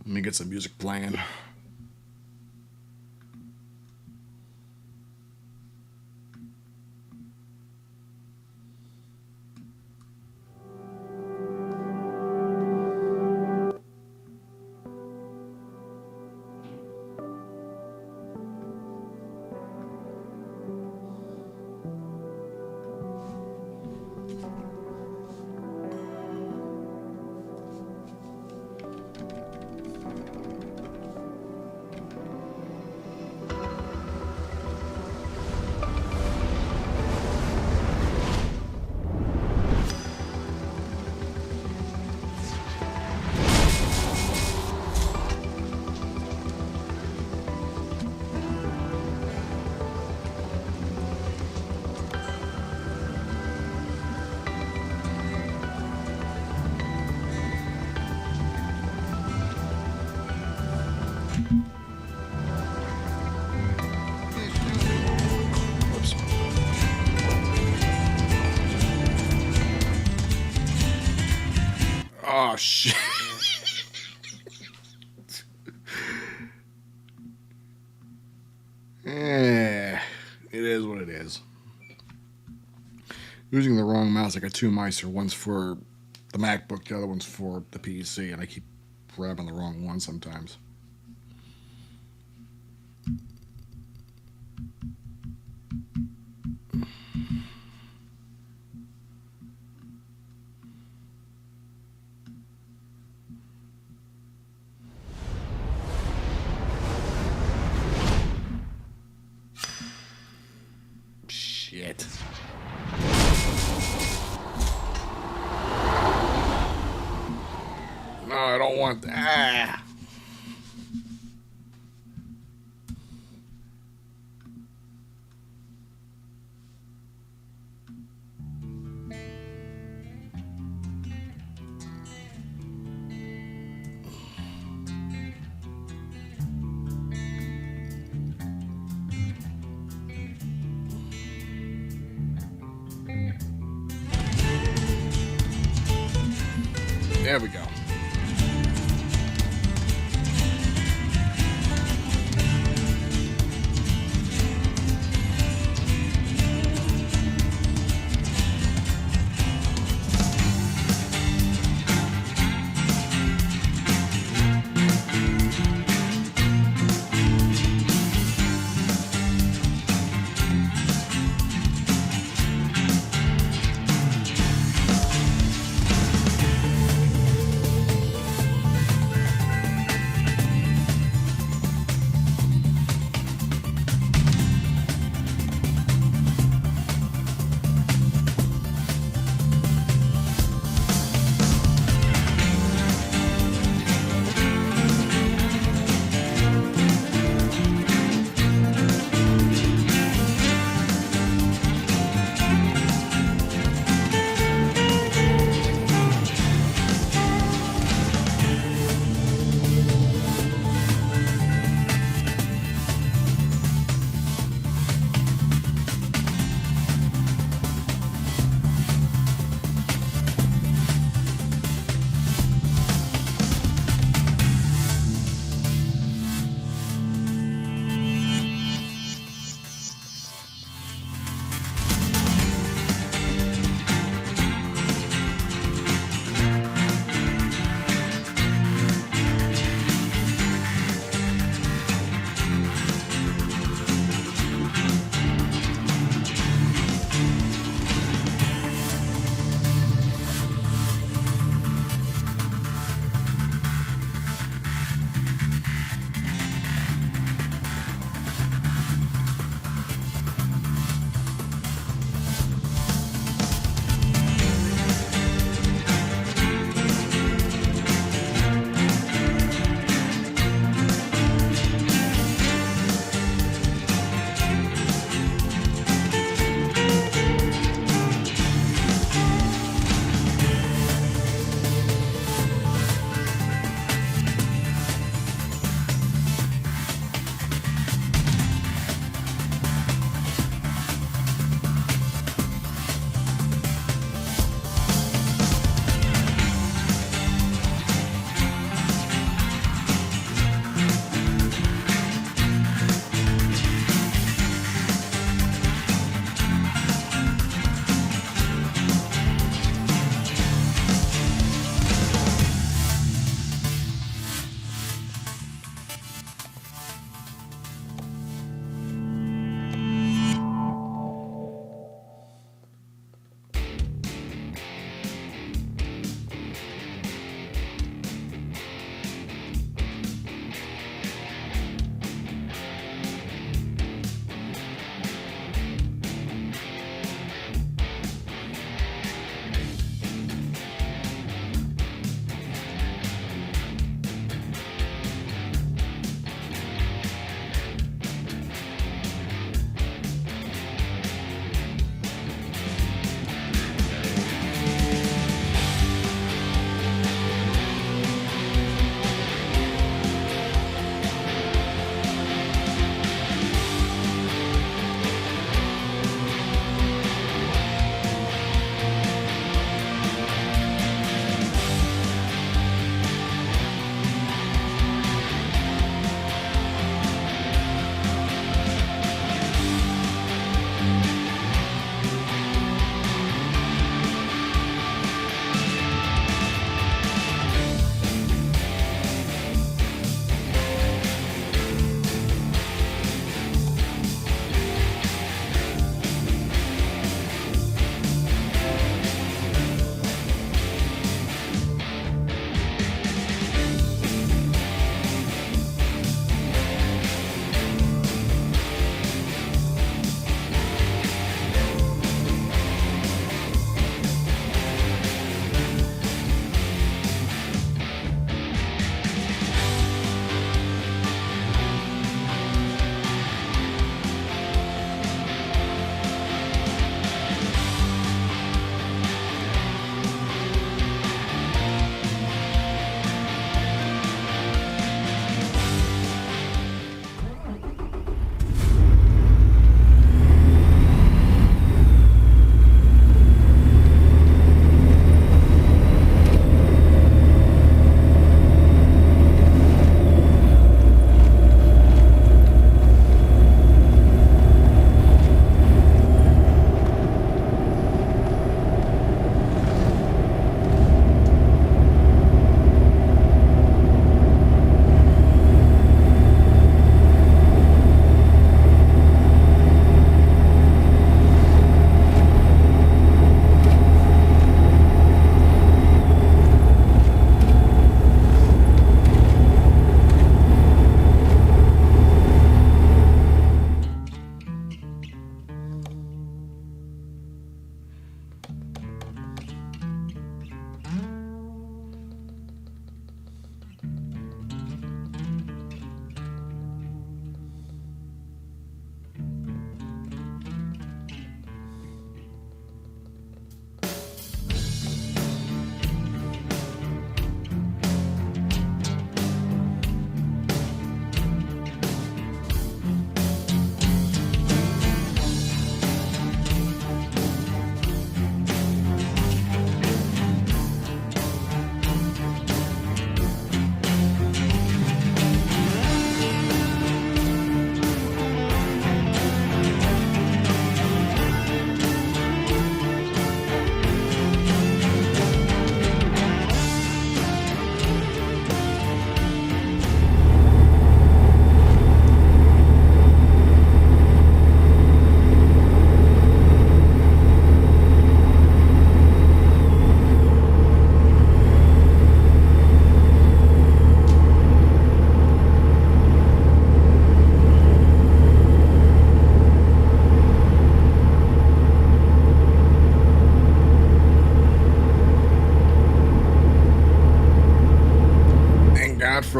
Let me get some music playing. Whoops. Oh, shit. Eh, it is what it is. Using the wrong mouse. I got two mice here. One's for the MacBook, the other one's for the PC, and I keep grabbing the wrong one sometimes. Shit. No, I don't want that. Ah. There we go.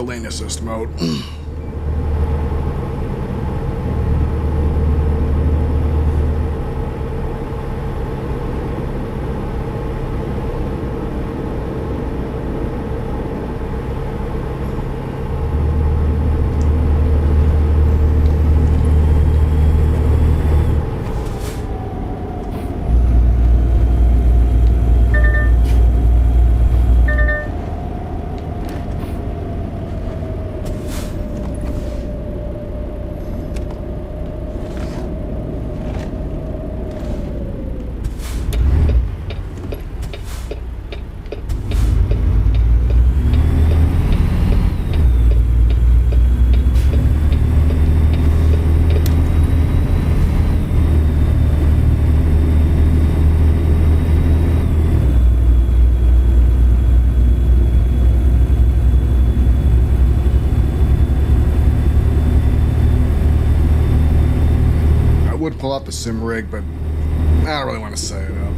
lane assist mode. Would pull out the sim rig, but I don't really want to set it up.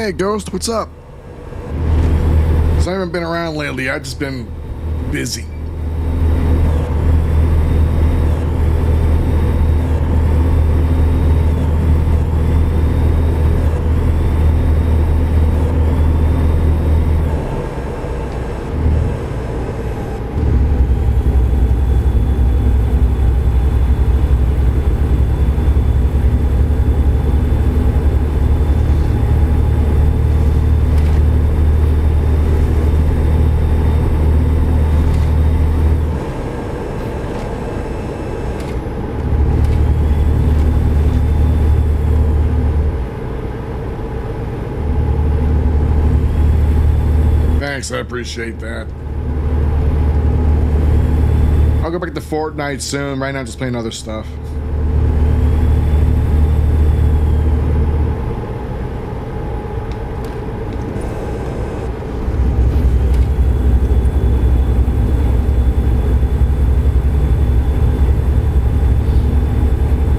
Hey, Ghost, what's up? So I haven't been around lately. I've just been busy. Thanks, I appreciate that. I'll go back to Fortnite soon. Right now, I'm just playing other stuff.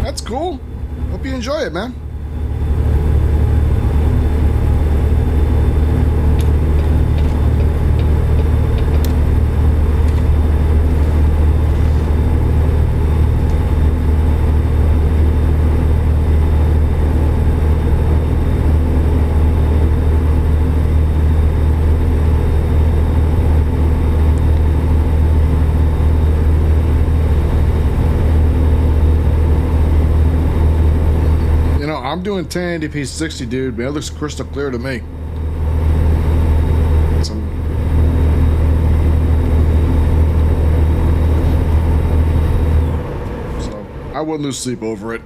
That's cool. Hope you enjoy it, man. I'm doing 1080p 60, dude. Man, it looks crystal clear to me. So I wouldn't lose sleep over it.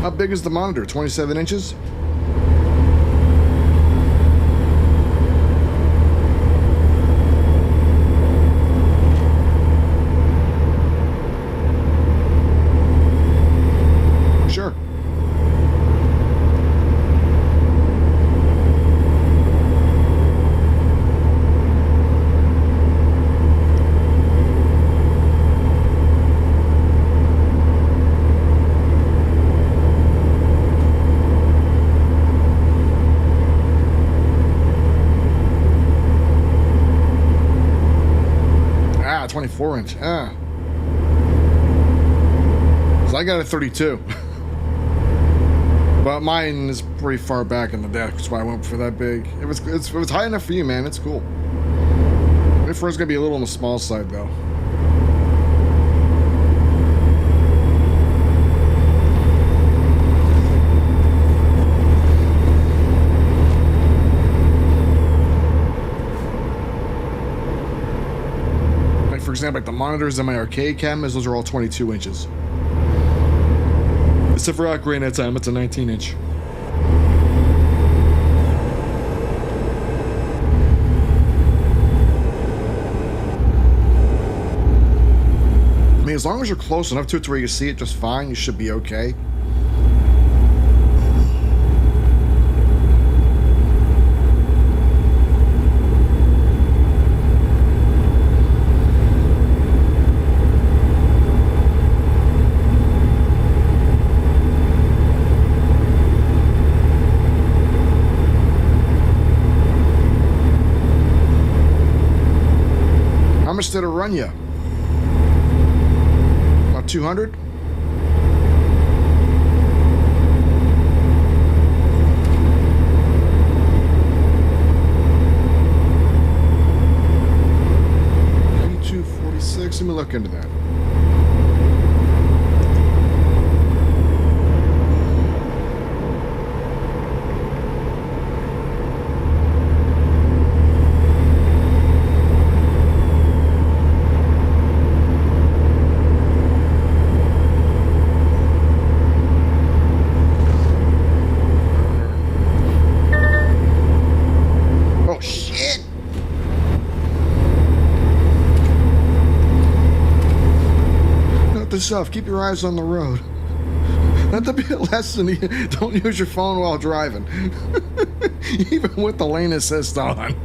How big is the monitor? 27 inches? Sure. Ah, 24-inch. Ah. So I got a 32. But mine is pretty far back in the deck, that's why I went for that big. It was high enough for you, man. It's cool. My phone's gonna be a little on the small side, though. Like, for example, like the monitors in my arcade cameras, those are all 22 inches. Except for Ocarina of Time, it's a 19-inch. I mean, as long as you're close enough to it to where you see it just fine, you should be okay. How much did it run you? About 200? $246. Let me look into that. Yourself. Keep your eyes on the road. Not to be a lesson. Don't use your phone while driving, even with the lane assist on.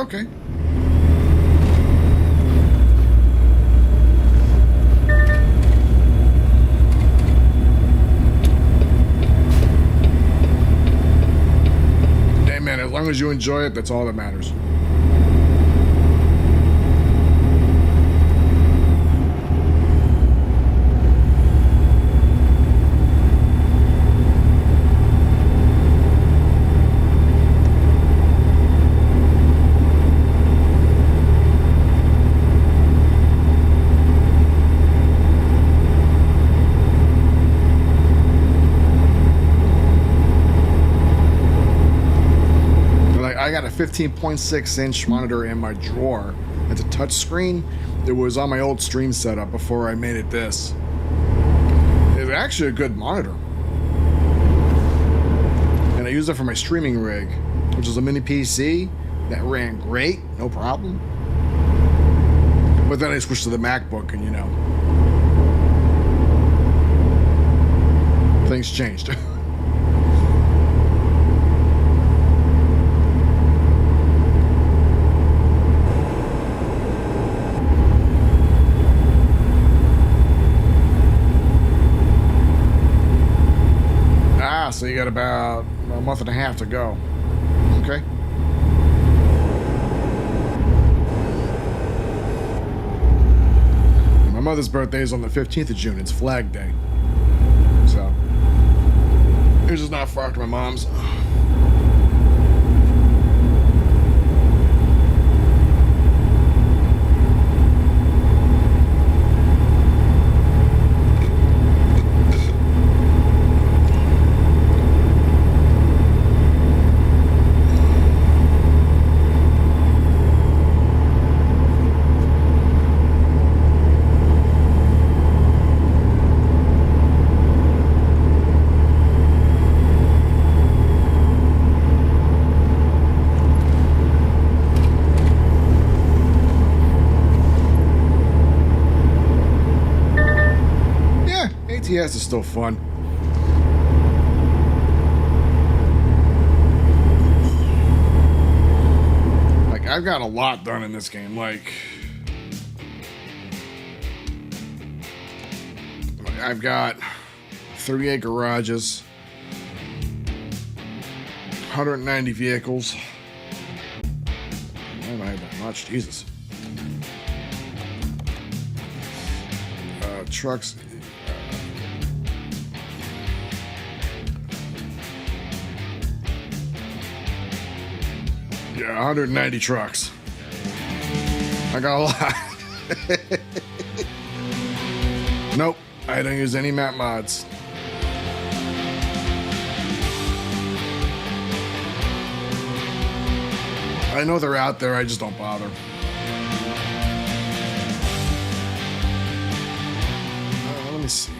Okay. Hey man, as long as you enjoy it, that's all that matters. I got a 15.6-inch monitor in my drawer. It's a touch screen. It was on my old stream setup before I made it this. It's actually a good monitor. And I use it for my streaming rig, which is a mini PC that ran great, no problem. But then I switched to the MacBook and, you know, things changed. So you got about a month and a half to go. Okay. My mother's birthday is on the 15th of June. It's Flag Day. So, it's just not far after my mom's. ATS is still fun. Like, I've got a lot done in this game. Like, I've got 38 garages, 190 vehicles. Why have I had that much? Jesus. Trucks. Yeah, 190 trucks. I got a lot. Nope, I don't use any map mods. I know they're out there, I just don't bother. Let me see.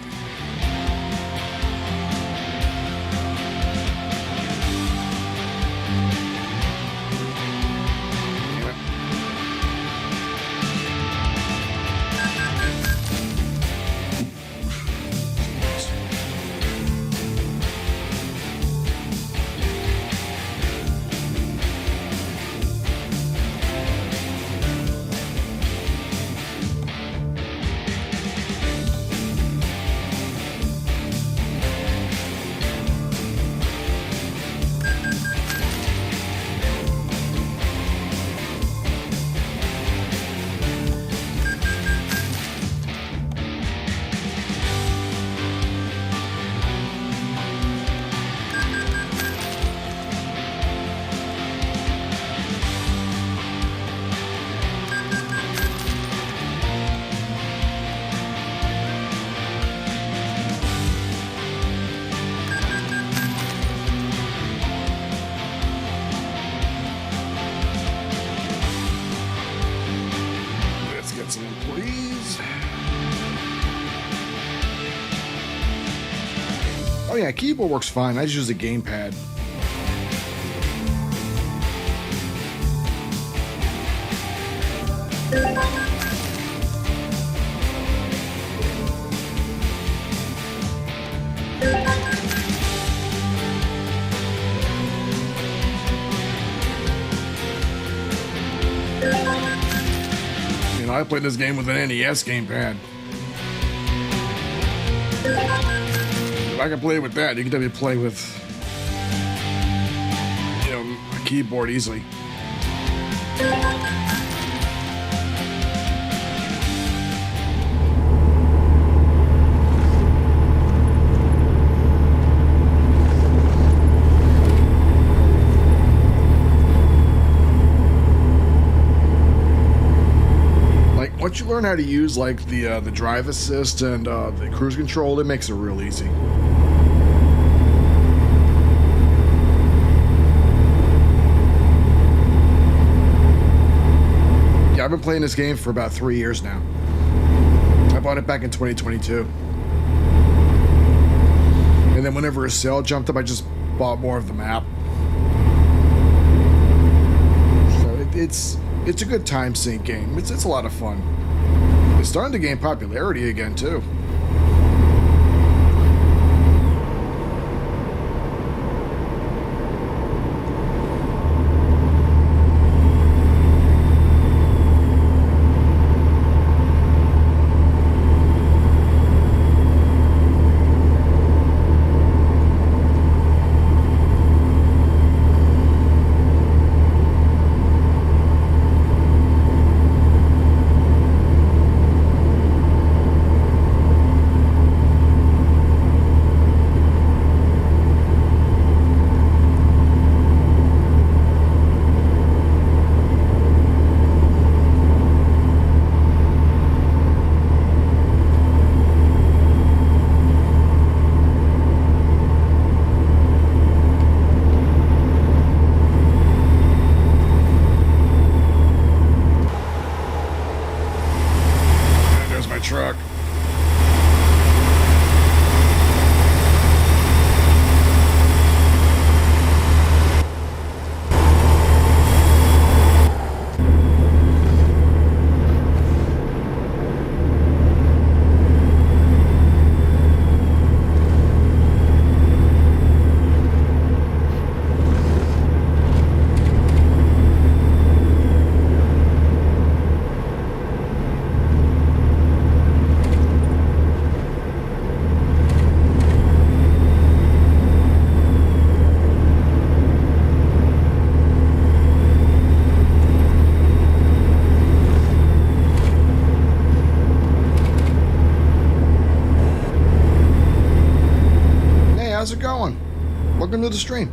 Oh yeah, keyboard works fine. I just use a gamepad. You know, I played this game with an NES gamepad. If I can play with that, you can definitely play with, you know, a keyboard easily. Once you learn how to use like the drive assist and the cruise control, it makes it real easy. Yeah, I've been playing this game for about 3 years now. I bought it back in 2022. And then whenever a sale jumped up, I just bought more of the map. So it's a good time sink game. It's a lot of fun. It's starting to gain popularity again, too. Truck. How's it going? Welcome to the stream.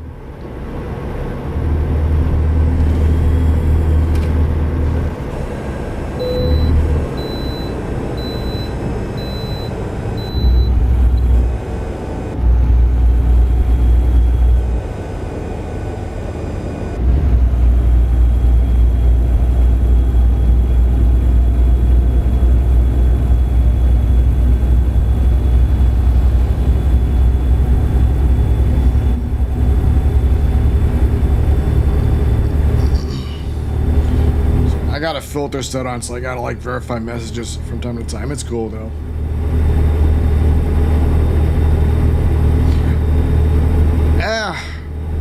I got a filter set on, so I gotta like verify messages from time to time. It's cool though.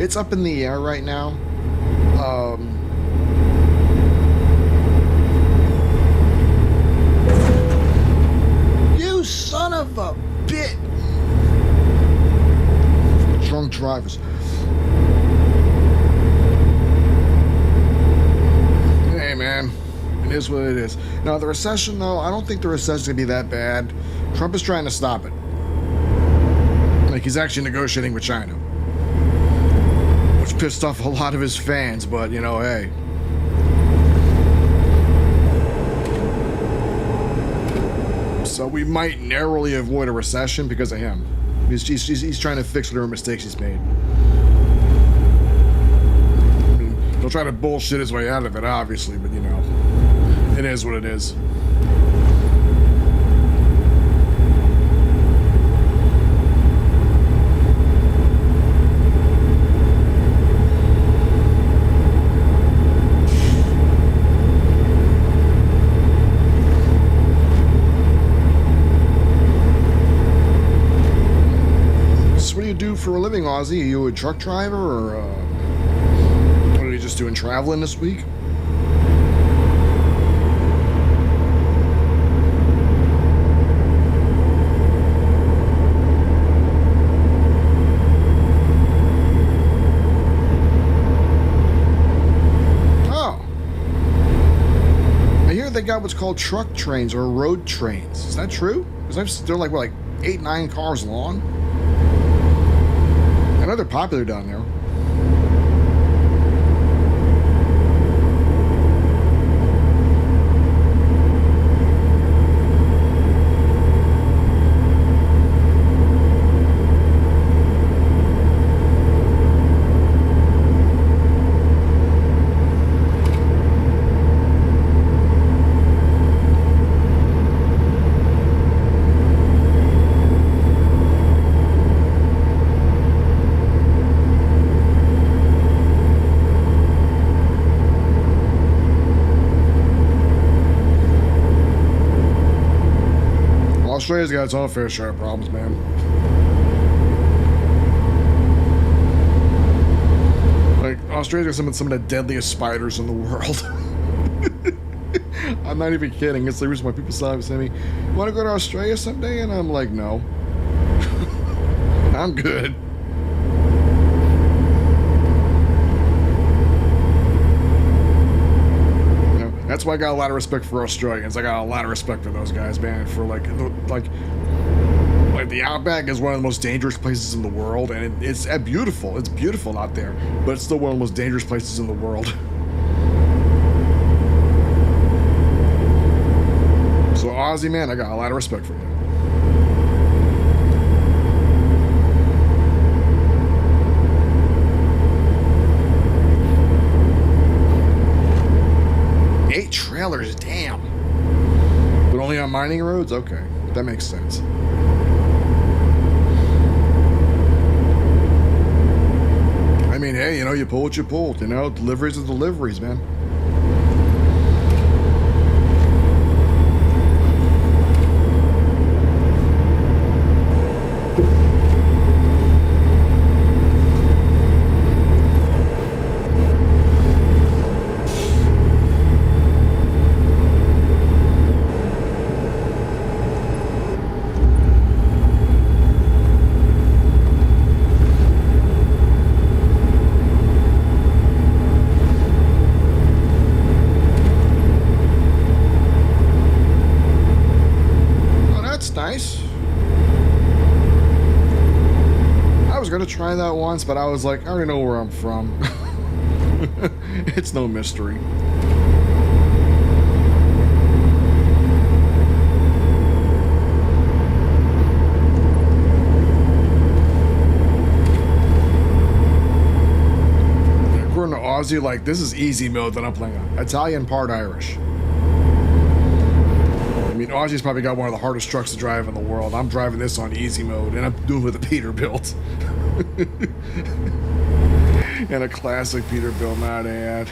It's up in the air right now. You son of a bit! Drunk drivers. Hey man, it is what it is. Now the recession though, I don't think the recession's gonna be that bad. Trump is trying to stop it. Like he's actually negotiating with China. Which pissed off a lot of his fans, but you know, hey. So we might narrowly avoid a recession because of him. He's trying to fix whatever mistakes he's made. He'll try to bullshit his way out of it, obviously, but you know, it is what it is. So what do you do for a living, Ozzy? Are you a truck driver, or what are you just doing, traveling this week? they got what's called truck trains or road trains. Is that true? Because they're like, what, like 8, 9 cars long? I know they're popular down there. Australia's got its own fair share of problems, man. Like, Australia's got some of the deadliest spiders in the world. I'm not even kidding. It's the reason why people say to me, "You want to go to Australia someday?" And I'm like, no. I'm good. That's why I got a lot of respect for Australians. I got a lot of respect for those guys, man. For like the Outback is one of the most dangerous places in the world, and it's beautiful. It's beautiful out there, but it's still one of the most dangerous places in the world. So Aussie, man, I got a lot of respect for you. Trailers, damn. But only on mining roads? Okay, that makes sense. I mean, hey, you pull what you pull, deliveries are deliveries, man. Nice. I was gonna try that once, but I was like, I already know where I'm from. It's no mystery. According to Aussie, like, this is easy mode that I'm playing on. Italian, part Irish. I mean, Aussie's probably got one of the hardest trucks to drive in the world. I'm driving this on easy mode, and I'm doing it with a Peterbilt. And a classic Peterbilt, not ad.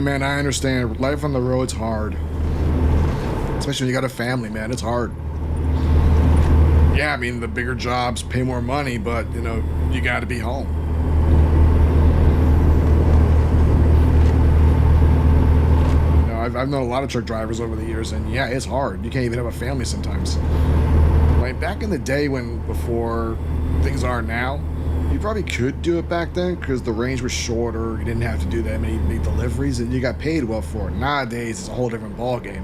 Man, I understand. Life on the road's hard. Especially when you got a family, man. It's hard. Yeah, I mean, the bigger jobs pay more money, but, you got to be home. I've known a lot of truck drivers over the years, and yeah, it's hard. You can't even have a family sometimes. Like, back in the day before things are now, you probably could do it back then because the range was shorter. You didn't have to do that many big deliveries, and you got paid well for it. Nowadays, it's a whole different ball game.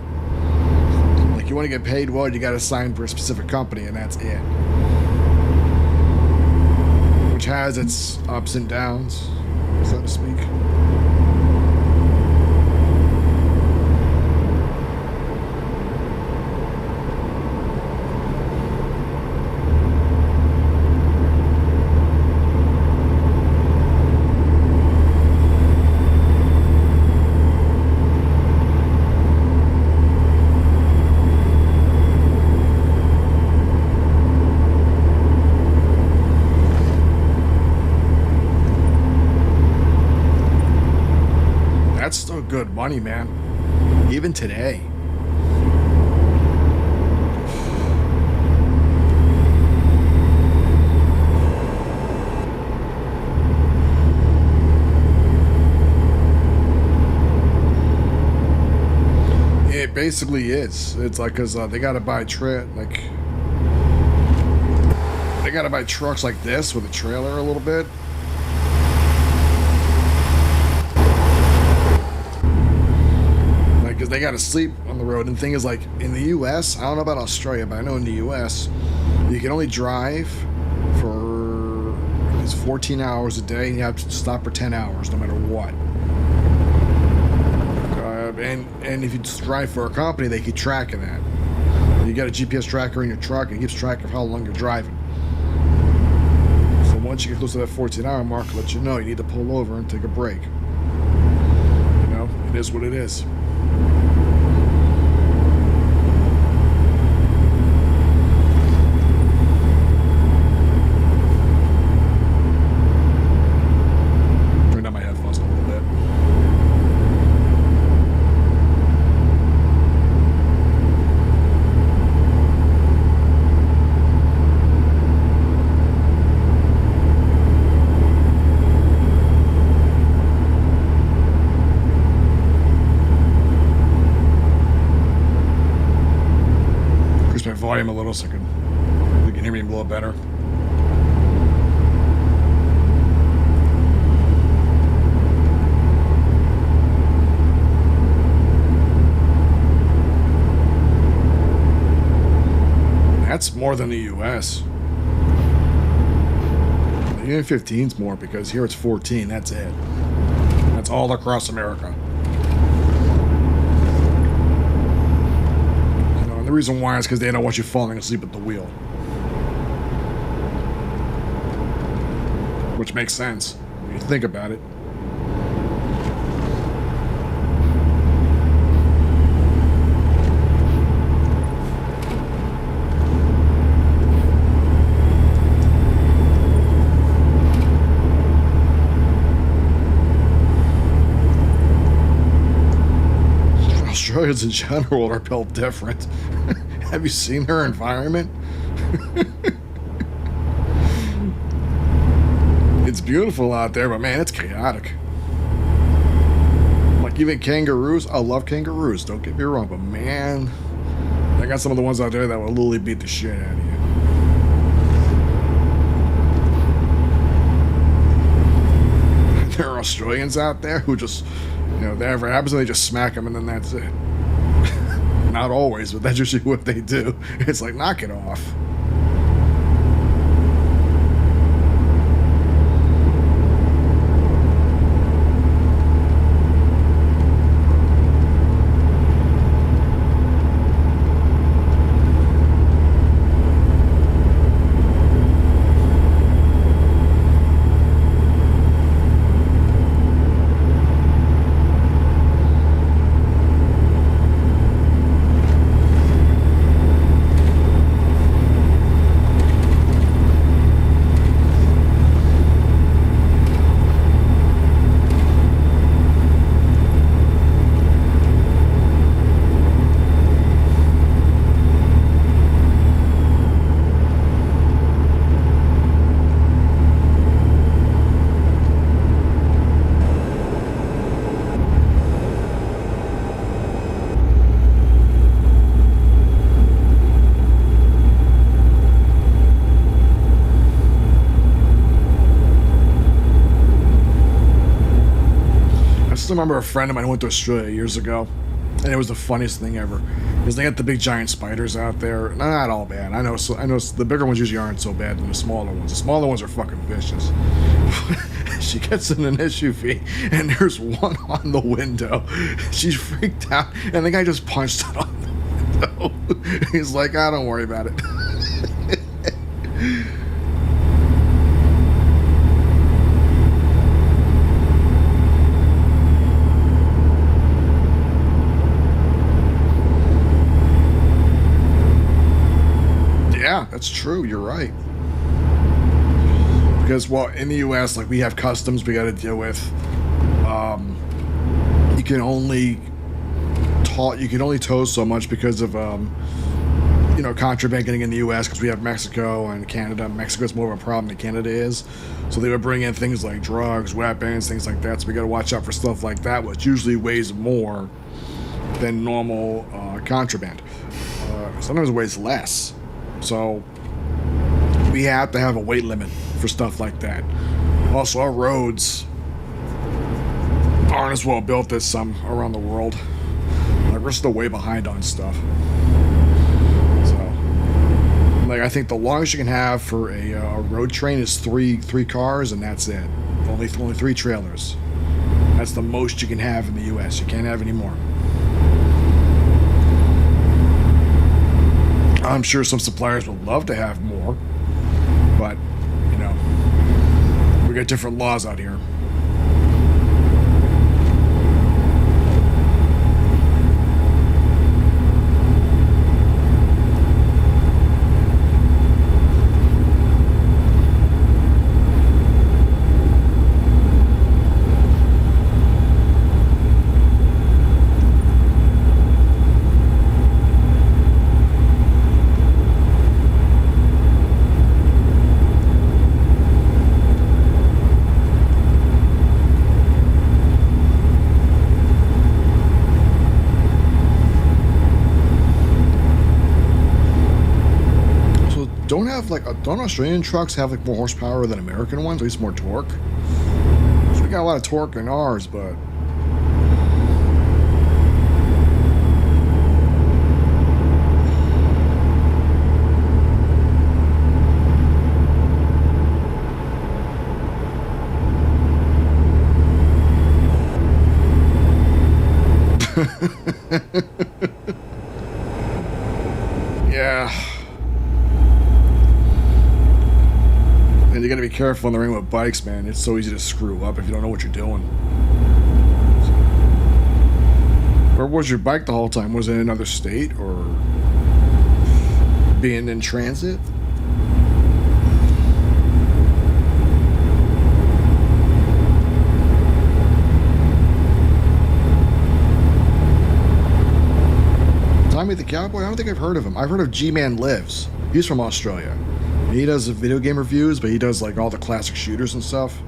Like, you want to get paid well, you got to sign for a specific company, and that's it. Which has its ups and downs, so to speak. good money, man. Even today. It basically is. It's like, because they gotta buy they gotta buy trucks like this with a trailer a little bit. Like, because they gotta sleep on the road. And the thing is, like, in the U.S., I don't know about Australia, but I know in the U.S., you can only drive for 14 hours a day, and you have to stop for 10 hours no matter what. And if you drive for a company, they keep track of that. You got a GPS tracker in your truck, and it keeps track of how long you're driving. So once you get close to that 14-hour mark, it lets you know you need to pull over and take a break. You know, it is what it is. Turn down my headphones a little bit. My volume a little so you can hear me a little better. That's more than the US. The N15's more because here it's 14. That's it. That's all across America. The reason why is because they don't want you falling asleep at the wheel. Which makes sense when you think about it. Australians in general are built different. Have you seen her environment? It's beautiful out there, but man, it's chaotic. Like even kangaroos, I love kangaroos, don't get me wrong, but man, I got some of the ones out there that will literally beat the shit out of you. There are Australians out there who just, you know, whatever happens, they just smack them and then that's it. Not always, but that's usually what they do. It's like, knock it off. Remember a friend of mine went to Australia years ago, and it was the funniest thing ever. Because they got the big giant spiders out there. Not all bad. I know the bigger ones usually aren't so bad than the smaller ones. The smaller ones are fucking vicious. She gets in an SUV, and there's one on the window. She's freaked out, and the guy just punched it on the window. He's like, "Ah, don't worry about it." Yeah, that's true. You're right. Because, well, in the U.S., like, we have customs we got to deal with. You you can only tow so much because of contraband getting in the U.S. because we have Mexico and Canada. Mexico's more of a problem than Canada is, so they would bring in things like drugs, weapons, things like that. So we got to watch out for stuff like that, which usually weighs more than normal contraband. Sometimes it weighs less, so we have to have a weight limit for stuff like that. Also, our roads aren't as well built as some around the world. Like, we're still way behind on stuff. Like, I think the longest you can have for a road train is three cars, and that's it. Only 3 trailers. That's the most you can have in the U.S. You can't have any more. I'm sure some suppliers would love to have more, but we got different laws out here. Don't Australian trucks have like more horsepower than American ones? At least more torque. So we got a lot of torque in ours, but yeah. And you gotta be careful on the ring with bikes, man. It's so easy to screw up if you don't know what you're doing. Where was your bike the whole time? Was it in another state or being in transit? Tommy the Cowboy? I don't think I've heard of him. I've heard of G-Man Lives. He's from Australia. He does video game reviews, but he does like all the classic shooters and stuff.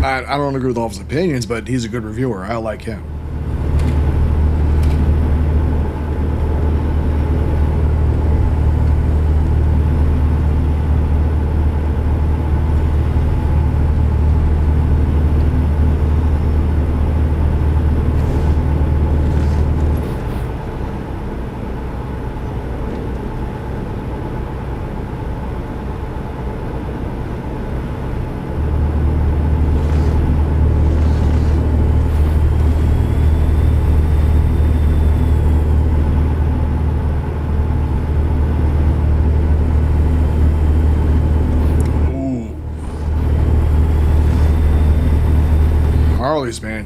I don't agree with all of his opinions, but he's a good reviewer. I like him. Harleys, man.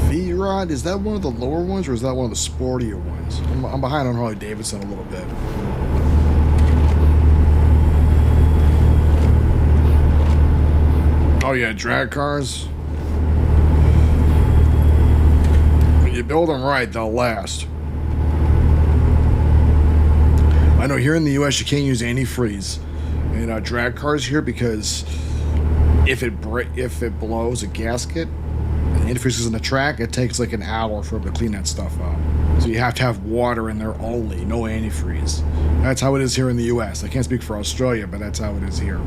V-Rod, is that one of the lower ones or is that one of the sportier ones? I'm behind on Harley Davidson a little bit. Oh yeah, drag cars. When you build them right, they'll last. I know here in the US you can't use antifreeze in drag cars here because if it blows a gasket and the antifreeze is in the track, it takes like an hour for them to clean that stuff up. So you have to have water in there only, no antifreeze. That's how it is here in the US. I can't speak for Australia, but that's how it is here.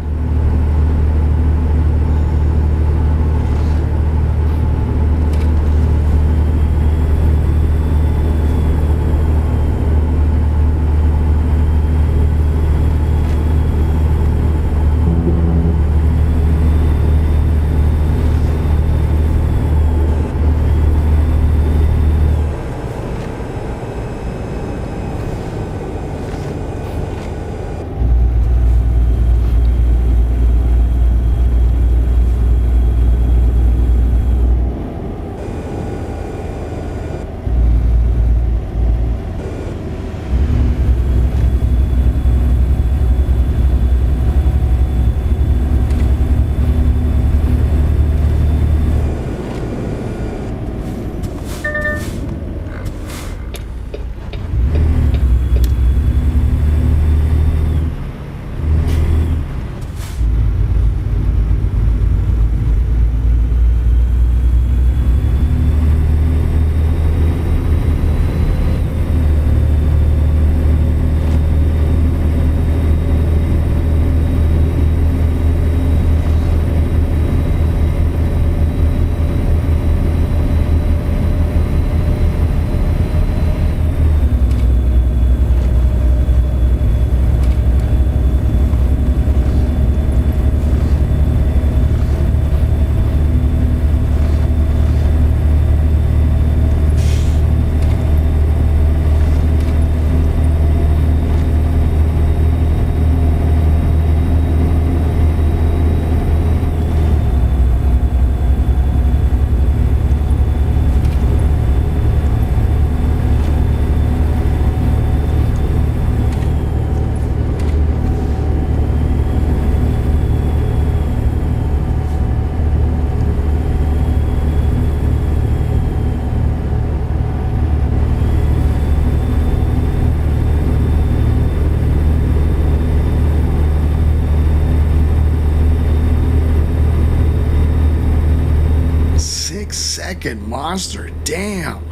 fucking monster. Damn.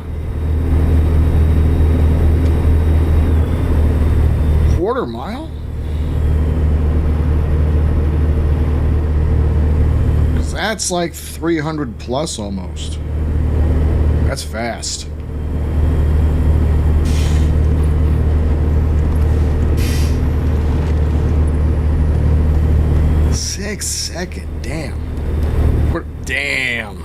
Quarter mile? Because that's like 300 plus almost. That's fast. Second, damn. Damn.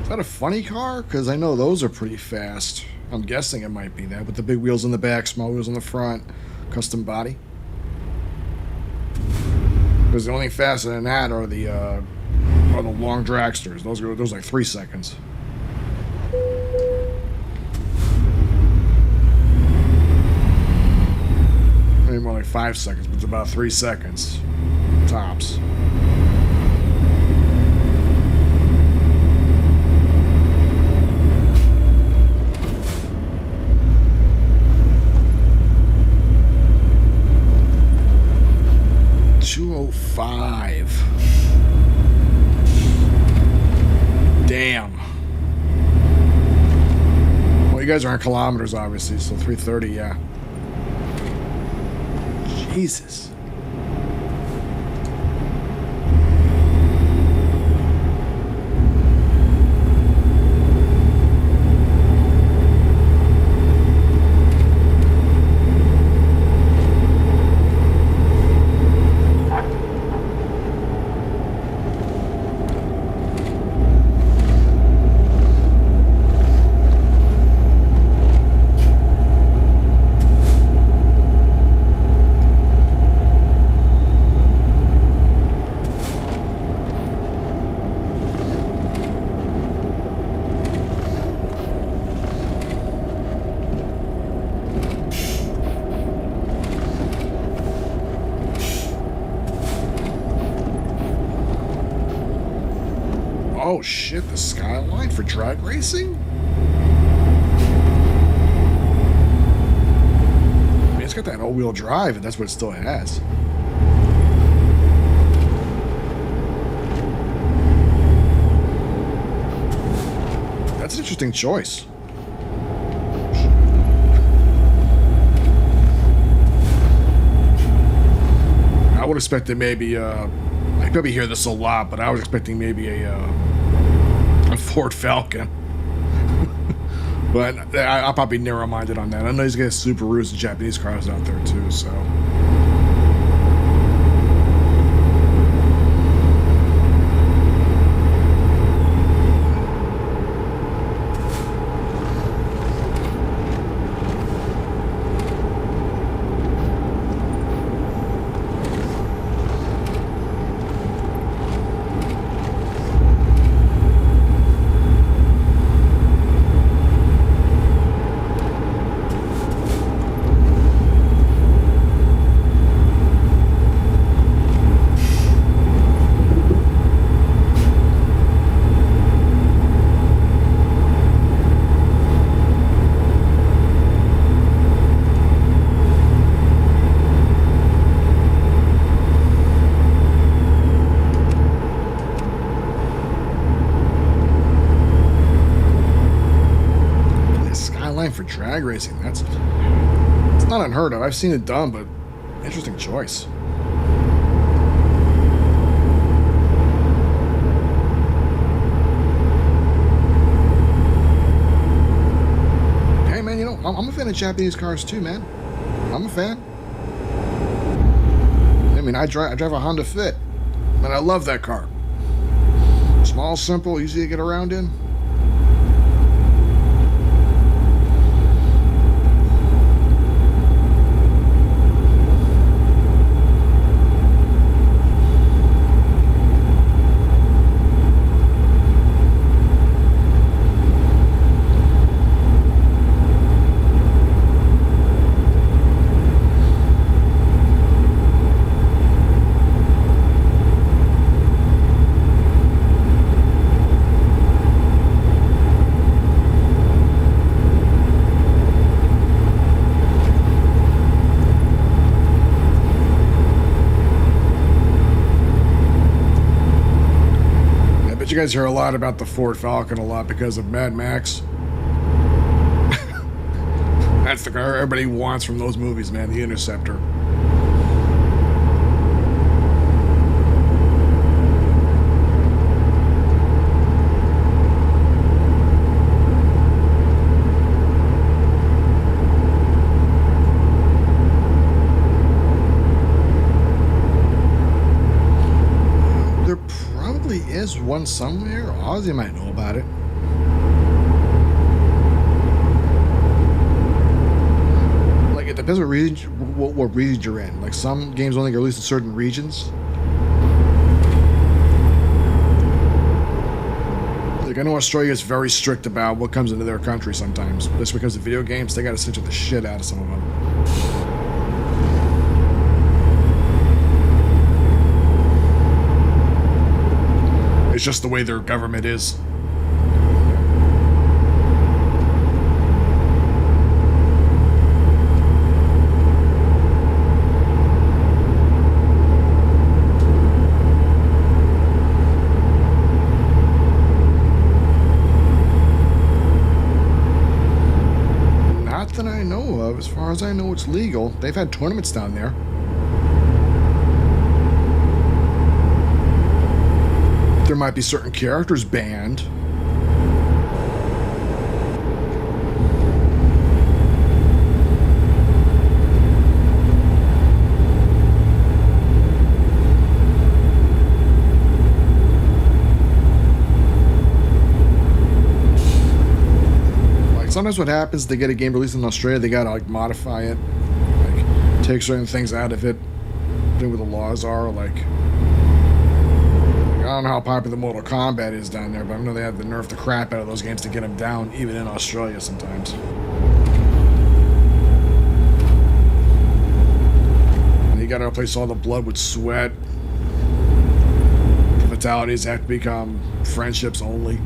Is that a funny car? Because I know those are pretty fast. I'm guessing it might be that, with the big wheels in the back, small wheels in the front, custom body. Because the only thing faster than that are the long dragsters. Those are like 3 seconds. Maybe more like 5 seconds, but it's about 3 seconds tops. Damn. Well, you guys are in kilometers, obviously, so 330, yeah. Jesus. Oh shit, the Skyline for drag racing? I mean, it's got that all-wheel drive, and that's what it still has. That's an interesting choice. I would expect that maybe, I probably hear this a lot, but I was expecting maybe a Ford Falcon. But I'll probably narrow-minded on that. I know he's got Subarus and Japanese cars out there too, so. For drag racing, it's not unheard of. I've seen it done, but interesting choice. Hey man, you know, I'm a fan of Japanese cars too, man. I'm a fan. I mean, I drive a Honda Fit, and I love that car. Small, simple, easy to get around in. you guys hear a lot about the Ford Falcon a lot because of Mad Max. That's the car everybody wants from those movies, man. The Interceptor. There probably is one somewhere. Ozzy might know about it. Like, it depends what region you're in. Like, some games only get released in certain regions. Like, I know Australia is very strict about what comes into their country sometimes. Just because of video games, they gotta censor the shit out of some of them. It's just the way their government is. Not that I know of. As far as I know, it's legal. They've had tournaments down there. There might be certain characters banned. Like, sometimes what happens, they get a game released in Australia, they gotta like modify it, like take certain things out of it, do what the laws are, like. I don't know how popular Mortal Kombat is down there, but I know they have to nerf the crap out of those games to get them down, even in Australia sometimes. And you gotta replace all the blood with sweat. Fatalities have to become friendships only.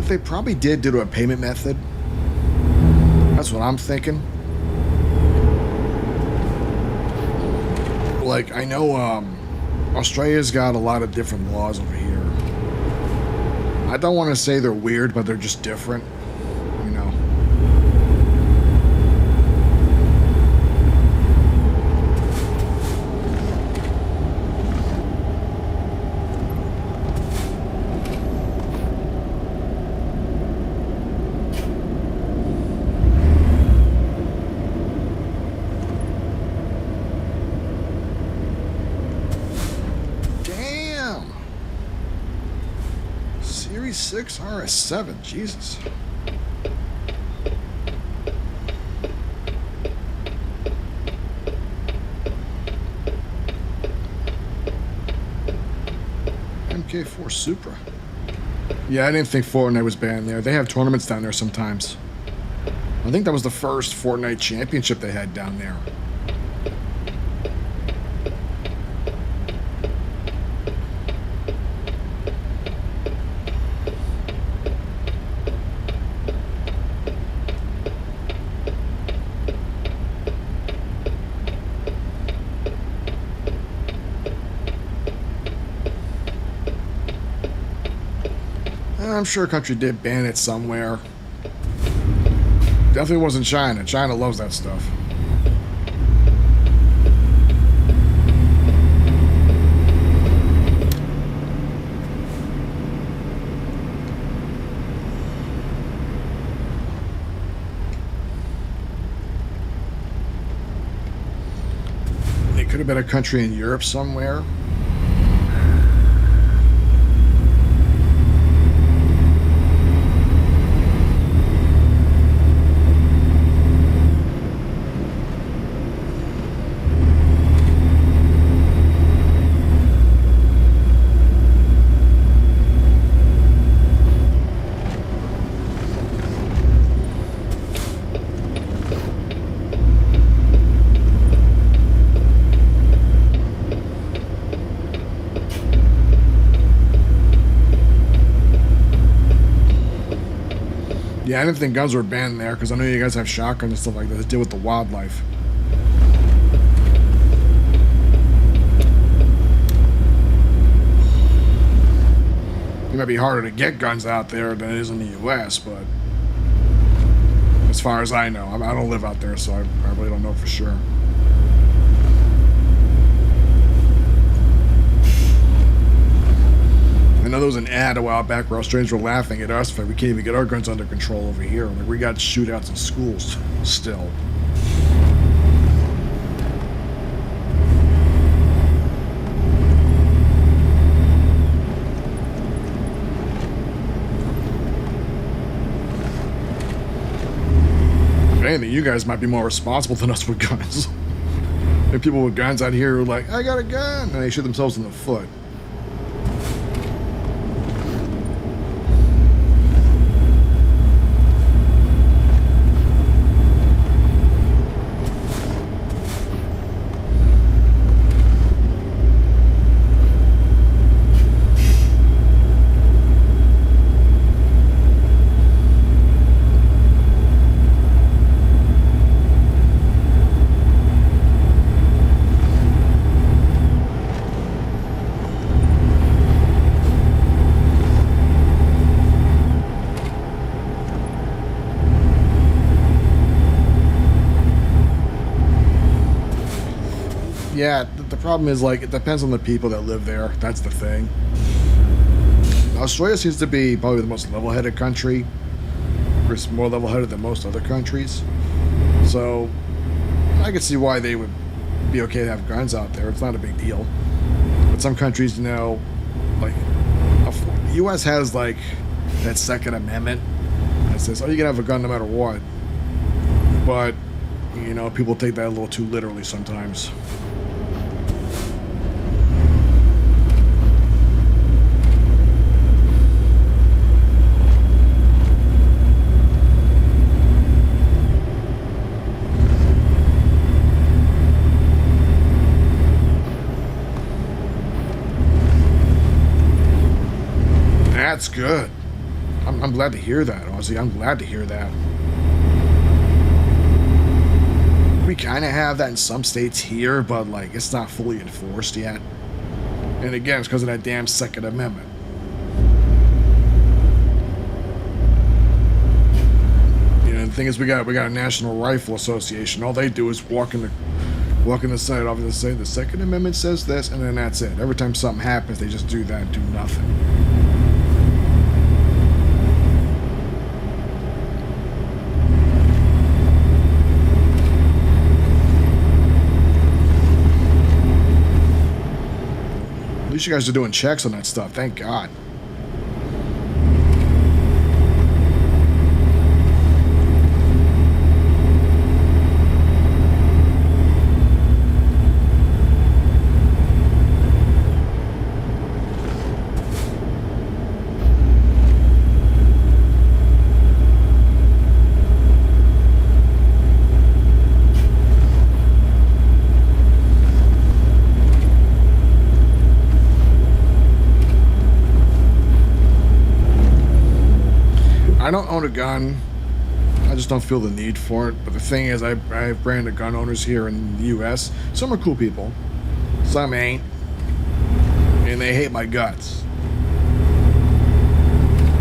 They probably did due to a payment method. That's what I'm thinking. Like, I know Australia's got a lot of different laws over here. I don't want to say they're weird, but they're just different, you know. Series 6 RS7, Jesus. MK4 Supra. Yeah, I didn't think Fortnite was banned there. They have tournaments down there sometimes. I think that was the first Fortnite championship they had down there. I'm sure a country did ban it somewhere. Definitely wasn't China. China loves that stuff. It could have been a country in Europe somewhere. Yeah, I didn't think guns were banned there because I know you guys have shotguns and stuff like that to deal with the wildlife. It might be harder to get guns out there than it is in the U.S., but as far as I know, I don't live out there, so I really don't know for sure. I know there was an ad a while back where Australians were laughing at us, but we can't even get our guns under control over here. Like, we got shootouts in schools still. If anything, you guys might be more responsible than us with guns. There are people with guns out here who are like, I got a gun, and they shoot themselves in the foot. Yeah, the problem is, like, it depends on the people that live there. That's the thing. Australia seems to be probably the most level-headed country. It's more level-headed than most other countries. So, I can see why they would be okay to have guns out there. It's not a big deal. But some countries, you know, like, the U.S. has, like, that Second Amendment that says, oh, you can have a gun no matter what. But, you know, people take that a little too literally sometimes. That's good. I'm glad to hear that, Ozzy. I'm glad to hear that. We kind of have that in some states here, but, like, it's not fully enforced yet. And again, it's because of that damn Second Amendment. You know, the thing is, we got a National Rifle Association. All they do is walk in the Senate office and say the Second Amendment says this, and then that's it. Every time something happens, they just do that and do nothing. At least you guys are doing checks on that stuff. Thank God. I don't own a gun. I just don't feel the need for it. But the thing is, I have brand of gun owners here in the U.S. Some are cool people. Some ain't. And they hate my guts.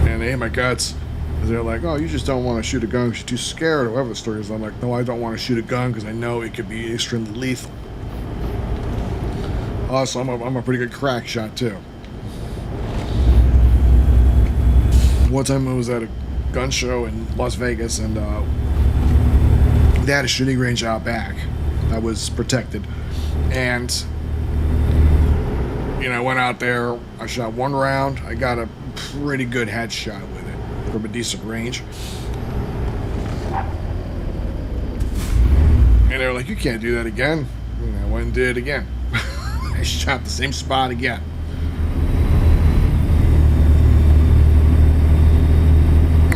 And they hate my guts because they're like, oh, you just don't want to shoot a gun because you're too scared or whatever the story is. I'm like, no, I don't want to shoot a gun because I know it could be extremely lethal. Also, I'm a pretty good crack shot, too. One time I was at a gun show in Las Vegas, and they had a shooting range out back that was protected, and you know, I went out there, I shot one round, I got a pretty good headshot with it from a decent range, and they were like, you can't do that again. And I went and did it again. I shot the same spot again.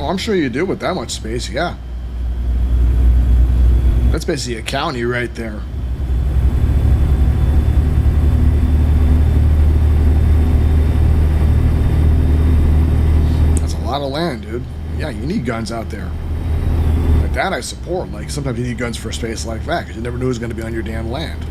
I'm sure you do with that much space, yeah. That's basically a county right there. That's a lot of land, dude. yeah, you need guns out there. Like that I support. Like sometimes you need guns for space like that because you never knew who's going to be on your damn land.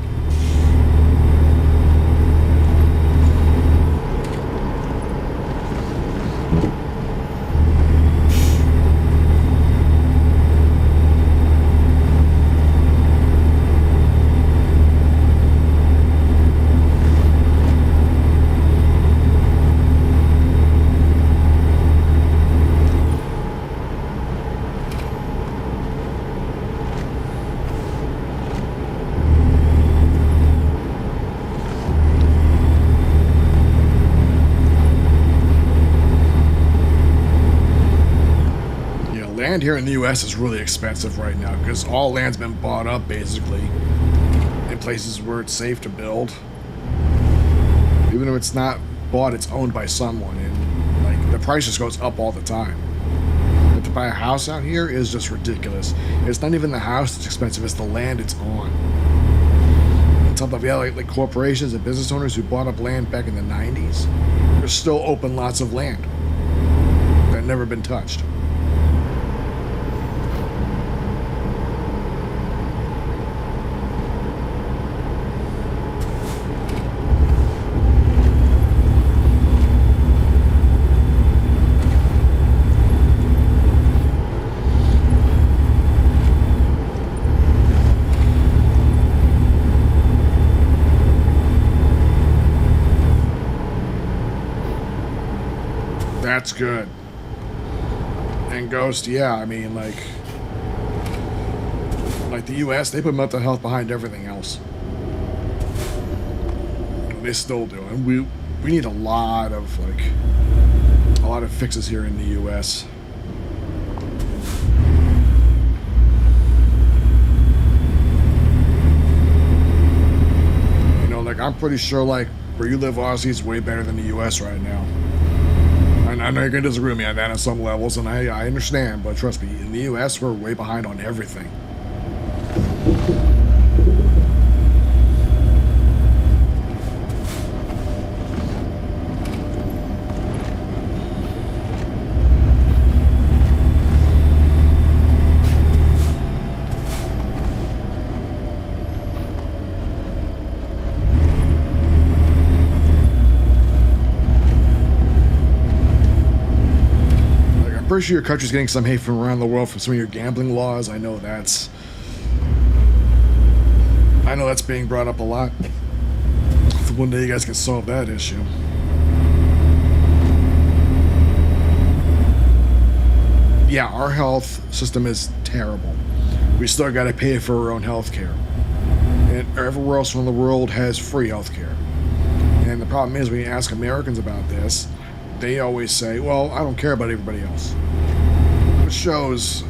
Land here in the U.S. is really expensive right now because all land's been bought up basically in places where it's safe to build. Even if it's not bought, it's owned by someone, and like the price just goes up all the time. But to buy a house out here is just ridiculous. It's not even the house that's expensive; it's the land it's on. On top of like corporations and business owners who bought up land back in the '90s, there's still open lots of land that never been touched. That's good. And Ghost, yeah, I mean, like the U.S., they put mental health behind everything else. They still do, and we need a lot of fixes here in the U.S. You know, like I'm pretty sure like where you live, Aussie, is way better than the U.S. right now. I know you're going to disagree with me on that on some levels, and I understand, but trust me, in the U.S., we're way behind on everything. Pretty sure your country's getting some hate from around the world from some of your gambling laws. I know that's being brought up a lot. So one day you guys can solve that issue. Yeah, our health system is terrible. We still got to pay for our own health care. And everywhere else in the world has free health care. And the problem is when you ask Americans about this, they always say, well, I don't care about everybody else. Which shows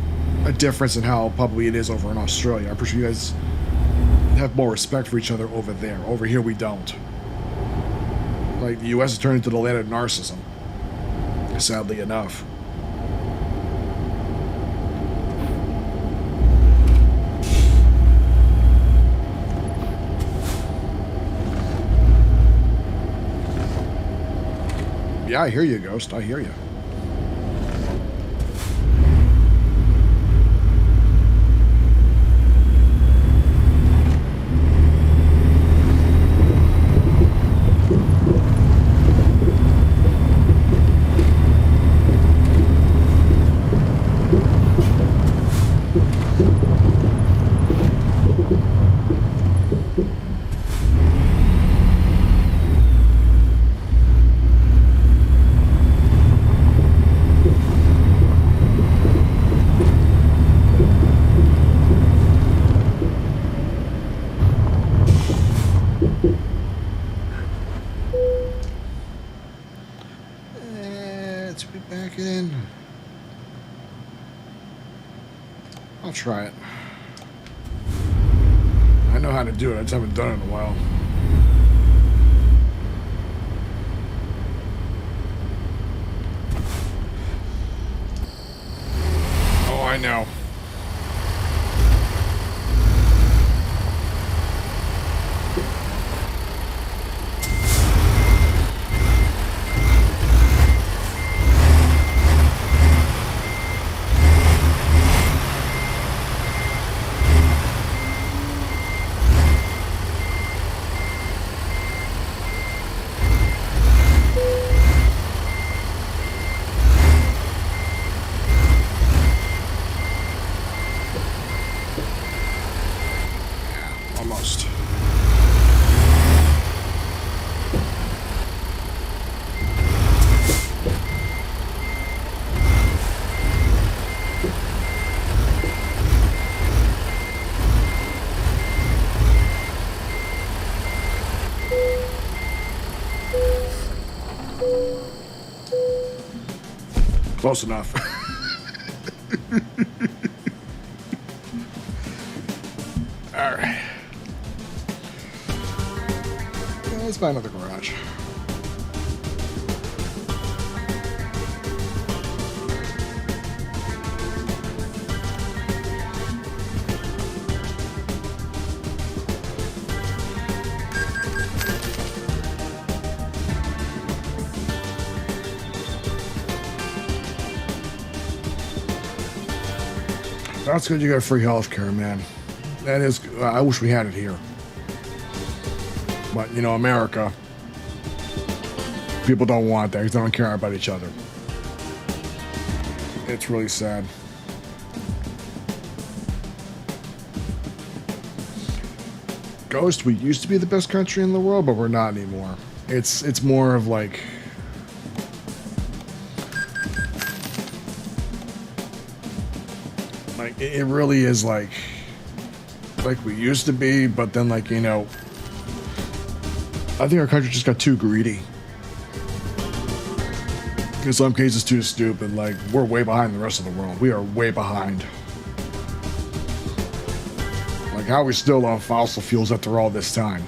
a difference in how publicly it is over in Australia. I'm pretty sure you guys have more respect for each other over there. Over here, we don't. Like, the U.S. has turned into the land of narcissism. Sadly enough. Yeah, I hear you, Ghost. I hear you. Let's be back in. I'll try it. I know how to do it. I just haven't done it in a while. Oh, I know. Close enough. All right. Yeah, let's buy another garage. That's good. You got free healthcare, man. That is. I wish we had it here, but you know, America. People don't want that. They don't care about each other. It's really sad. Ghost, we used to be the best country in the world, but we're not anymore. It's more of like. It really is like we used to be, but then like, you know, I think our country just got too greedy. In some cases too stupid. Like, we're way behind the rest of the world. We are way behind. Like, how are we still on fossil fuels after all this time?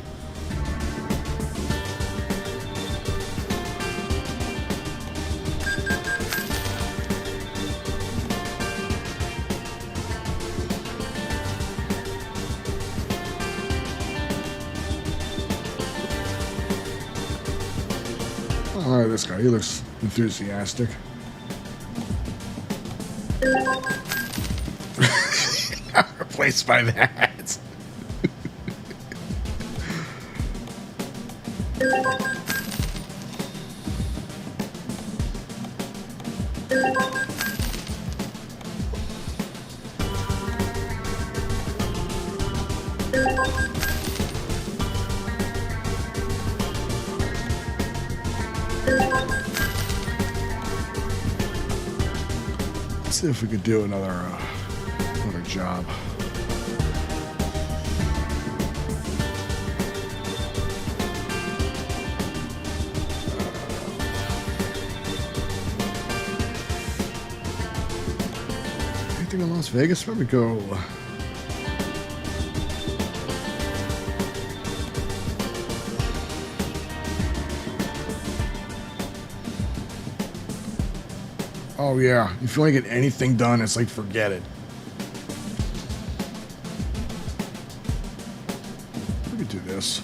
Oh, this guy, he looks enthusiastic. Replaced by that. Let's see if we could do another job. Anything in Las Vegas? Where we go? Oh yeah, if you want to get anything done, it's like, forget it. We could do this.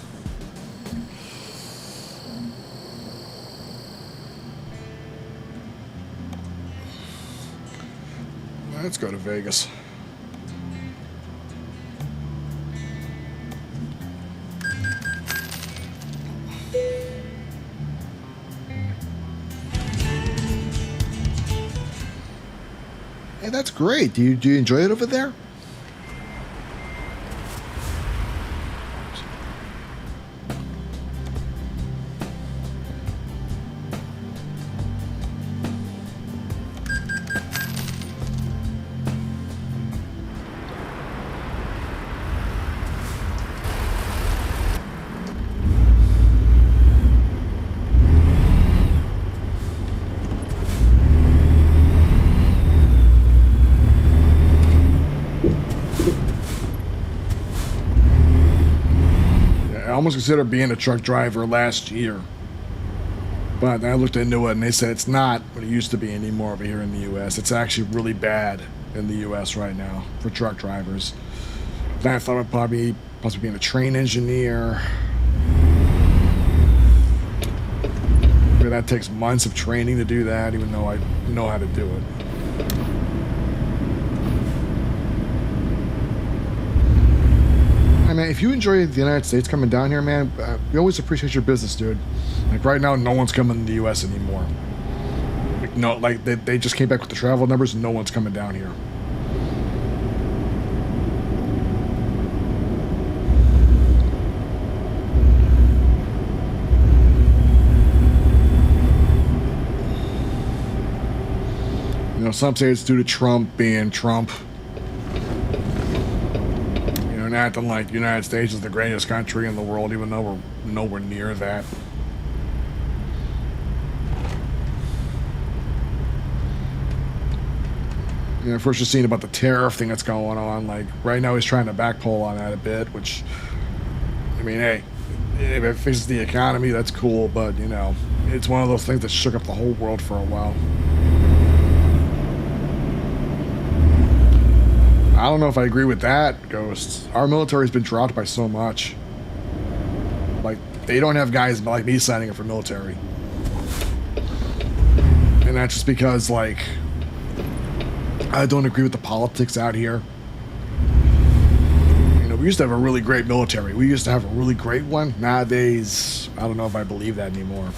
Let's go to Vegas. Hey, that's great. Do you enjoy it over there? I almost considered being a truck driver last year, but I looked into it and they said it's not what it used to be anymore over here in the U.S. It's actually really bad in the U.S. right now for truck drivers. Then I thought I'd possibly being a train engineer. But that takes months of training to do that, even though I know how to do it. Man, if you enjoy the United States coming down here, man, we always appreciate your business, dude. Like right now, no one's coming to the U.S. anymore. Like, no, like they just came back with the travel numbers. No one's coming down here. You know, some say it's due to Trump being Trump. And acting like the United States is the greatest country in the world, even though we're nowhere near that. First you're seeing about the tariff thing that's going on. Like right now, he's trying to backpole on that a bit. Which, I mean, hey, if it fixes the economy, that's cool. But it's one of those things that shook up the whole world for a while. I don't know if I agree with that, Ghost. Our military's been dropped by so much. Like, they don't have guys like me signing up for military. And that's just because, like, I don't agree with the politics out here. We used to have a really great military. We used to have a really great one. Nowadays, I don't know if I believe that anymore.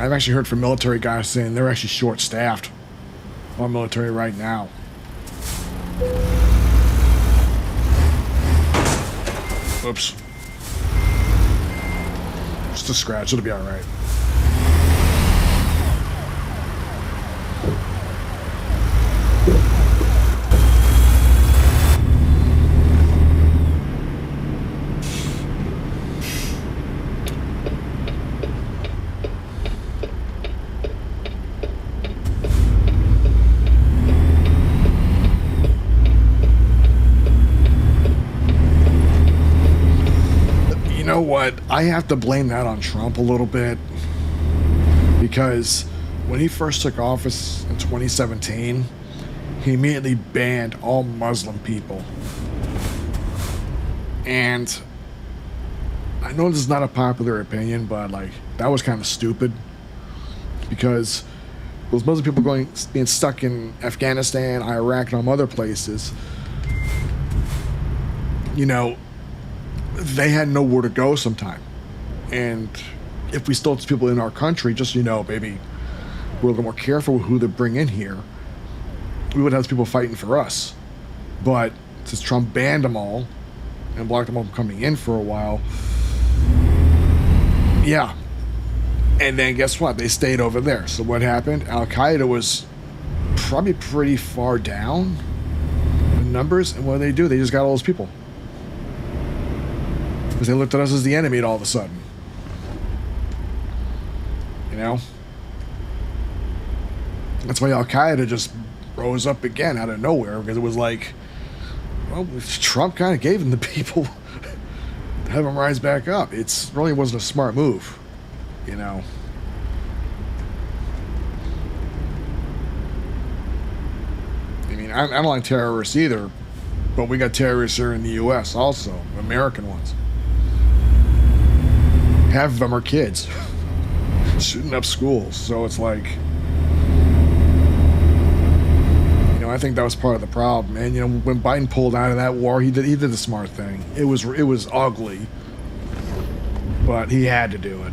I've actually heard from military guys saying they're actually short-staffed on military right now. Oops. Just a scratch, it'll be all right. You know what? I have to blame that on Trump a little bit, because when he first took office in 2017, he immediately banned all Muslim people. And I know this is not a popular opinion, but like that was kind of stupid, because those Muslim people being stuck in Afghanistan, Iraq, and all other places, they had nowhere to go sometime. And if we still have people in our country, just, maybe we're a little more careful with who they bring in here, we would have people fighting for us. But since Trump banned them all and blocked them all from coming in for a while, yeah. And then guess what? They stayed over there. So what happened? Al-Qaeda was probably pretty far down in numbers. And what did they do? They just got all those people. Because they looked at us as the enemy all of a sudden. That's why Al-Qaeda just rose up again out of nowhere, because it was like, well, Trump kind of gave them the people to have them rise back up. It really wasn't a smart move, I mean, I don't like terrorists either, but we got terrorists here in the U.S. also, American ones. Half of them are kids shooting up schools. So it's like, I think that was part of the problem. And when Biden pulled out of that war, he did the smart thing. It was ugly, but he had to do it.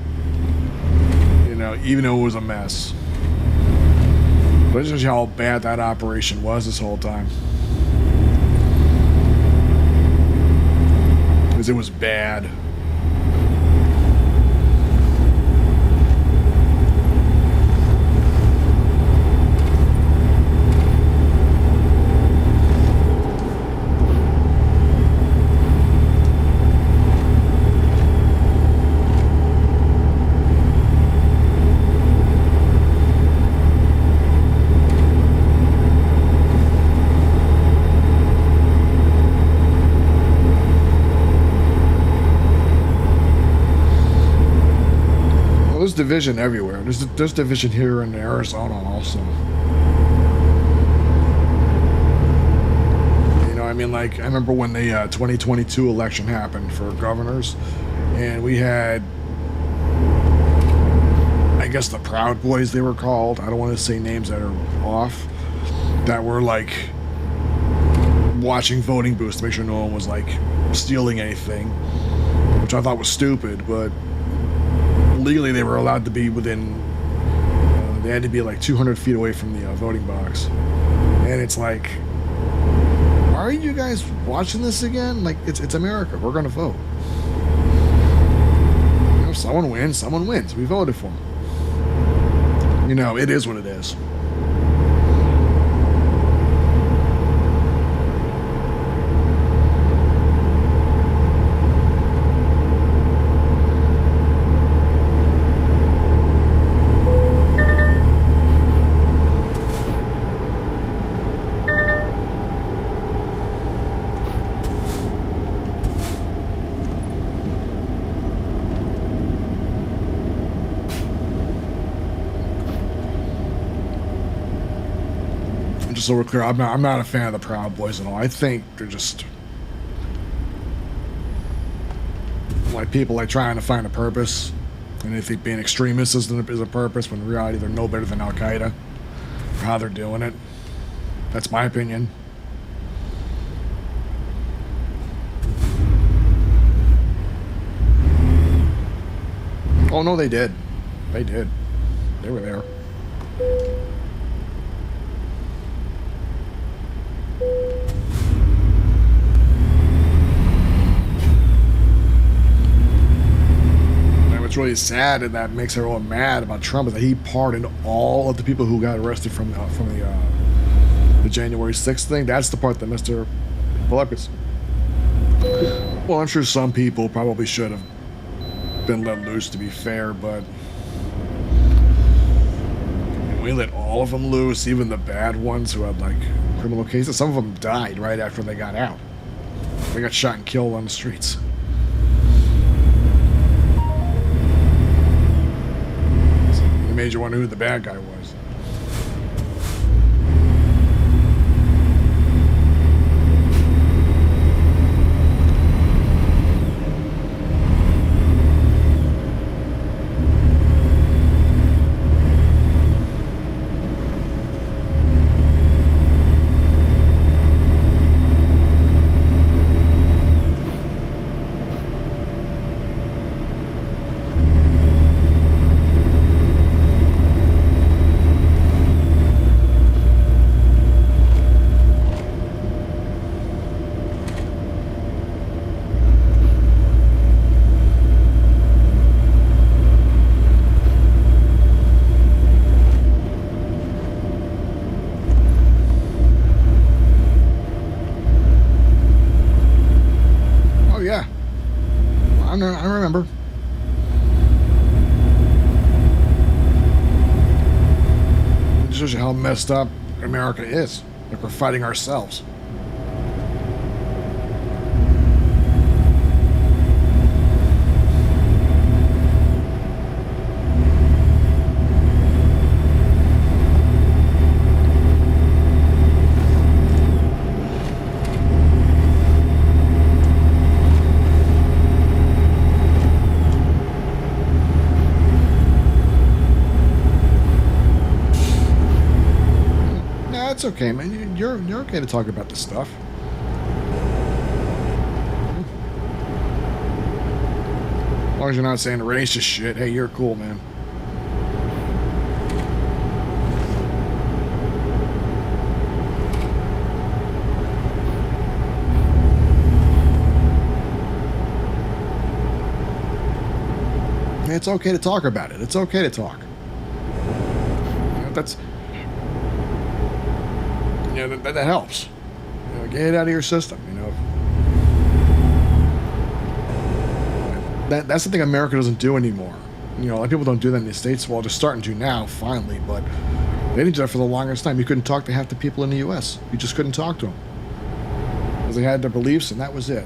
Even though it was a mess. But it shows you how bad that operation was this whole time. Because it was bad. There's division everywhere. There's division here in Arizona also. I remember when the 2022 election happened for governors, and we had, I guess, the Proud Boys, they were called. I don't want to say names that are off. That were watching voting booths to make sure no one was like stealing anything, which I thought was stupid. But legally, they were allowed to be within. They had to be like 200 feet away from the voting box, and it's like, are you guys watching this again? Like, it's America. We're gonna vote. You know, if someone wins, someone wins. We voted for them. You know, it is what it is. So we're clear, I'm not a fan of the Proud Boys at all. I think they're just like people like trying to find a purpose, and they think being extremists is a purpose, when in reality they're no better than Al Qaeda for how they're doing it. That's my opinion. Oh no, they did. They did. They were there. Really sad, and that makes everyone mad about Trump, is that he pardoned all of the people who got arrested from the January 6th thing. That's the part that Mr. Pelopius. Well, I'm sure some people probably should have been let loose, to be fair, but we let all of them loose, even the bad ones who had like criminal cases. Some of them died right after they got out. They got shot and killed on the streets. Made you wonder who the bad guy was. I remember. It shows you how messed up America is. Like we're fighting ourselves. It's okay, man. You're okay to talk about this stuff. As long as you're not saying racist shit, hey, you're cool, man. It's okay to talk about it. It's okay to talk. You know, that's... You know, that helps. You know, get it out of your system, you know. That's something America doesn't do anymore. You know, a lot of people don't do that in the States. Well, they're starting to now, finally, but they didn't do that for the longest time. You couldn't talk to half the people in the U.S. You just couldn't talk to them. Because they had their beliefs, and that was it.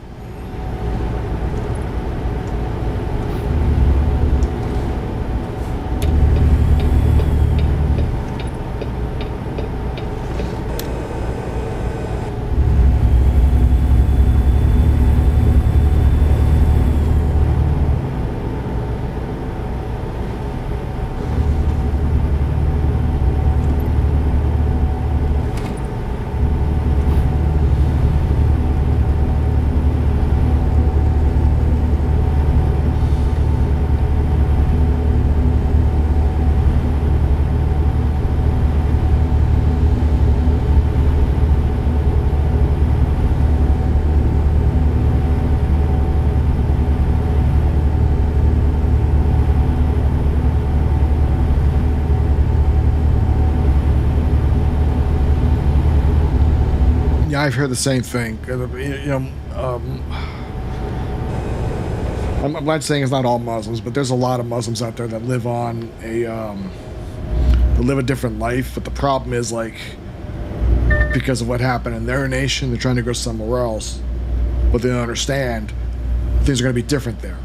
I've heard the same thing. I'm not saying it's not all Muslims, but there's a lot of Muslims out there that live on they live a different life. But the problem is, like, because of what happened in their nation, they're trying to go somewhere else, but they don't understand things are going to be different there.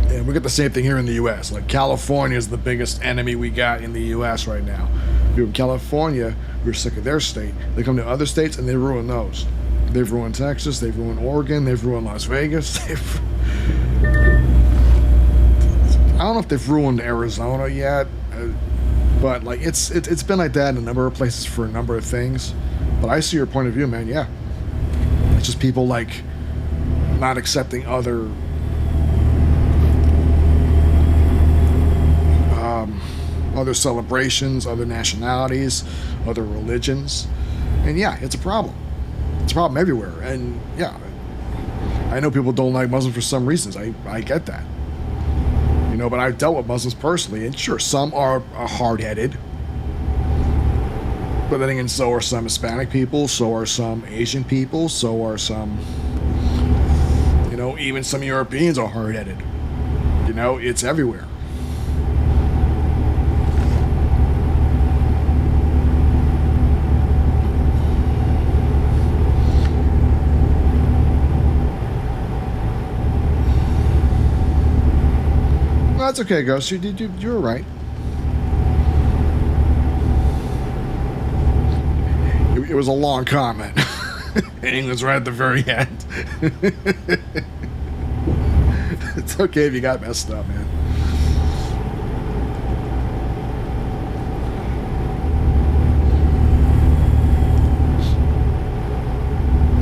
And we get the same thing here in the U.S. Like, California is the biggest enemy we got in the U.S. right now. People in California, we're sick of their state. They come to other states and they ruin those. They've ruined Texas. They've ruined Oregon. They've ruined Las Vegas. I don't know if they've ruined Arizona yet, but like it's been like that in a number of places for a number of things. But I see your point of view, man. Yeah, it's just people like not accepting other celebrations, other nationalities, other religions, and yeah, it's a problem. It's a problem everywhere, and yeah, I know people don't like Muslims for some reasons. I get that, but I've dealt with Muslims personally, and sure, some are hard-headed, but then again, so are some Hispanic people, so are some Asian people, so are some, even some Europeans are hard-headed. It's everywhere. That's okay, Ghost. You're right. It was a long comment. And England's right at the very end. It's okay if you got messed up, man.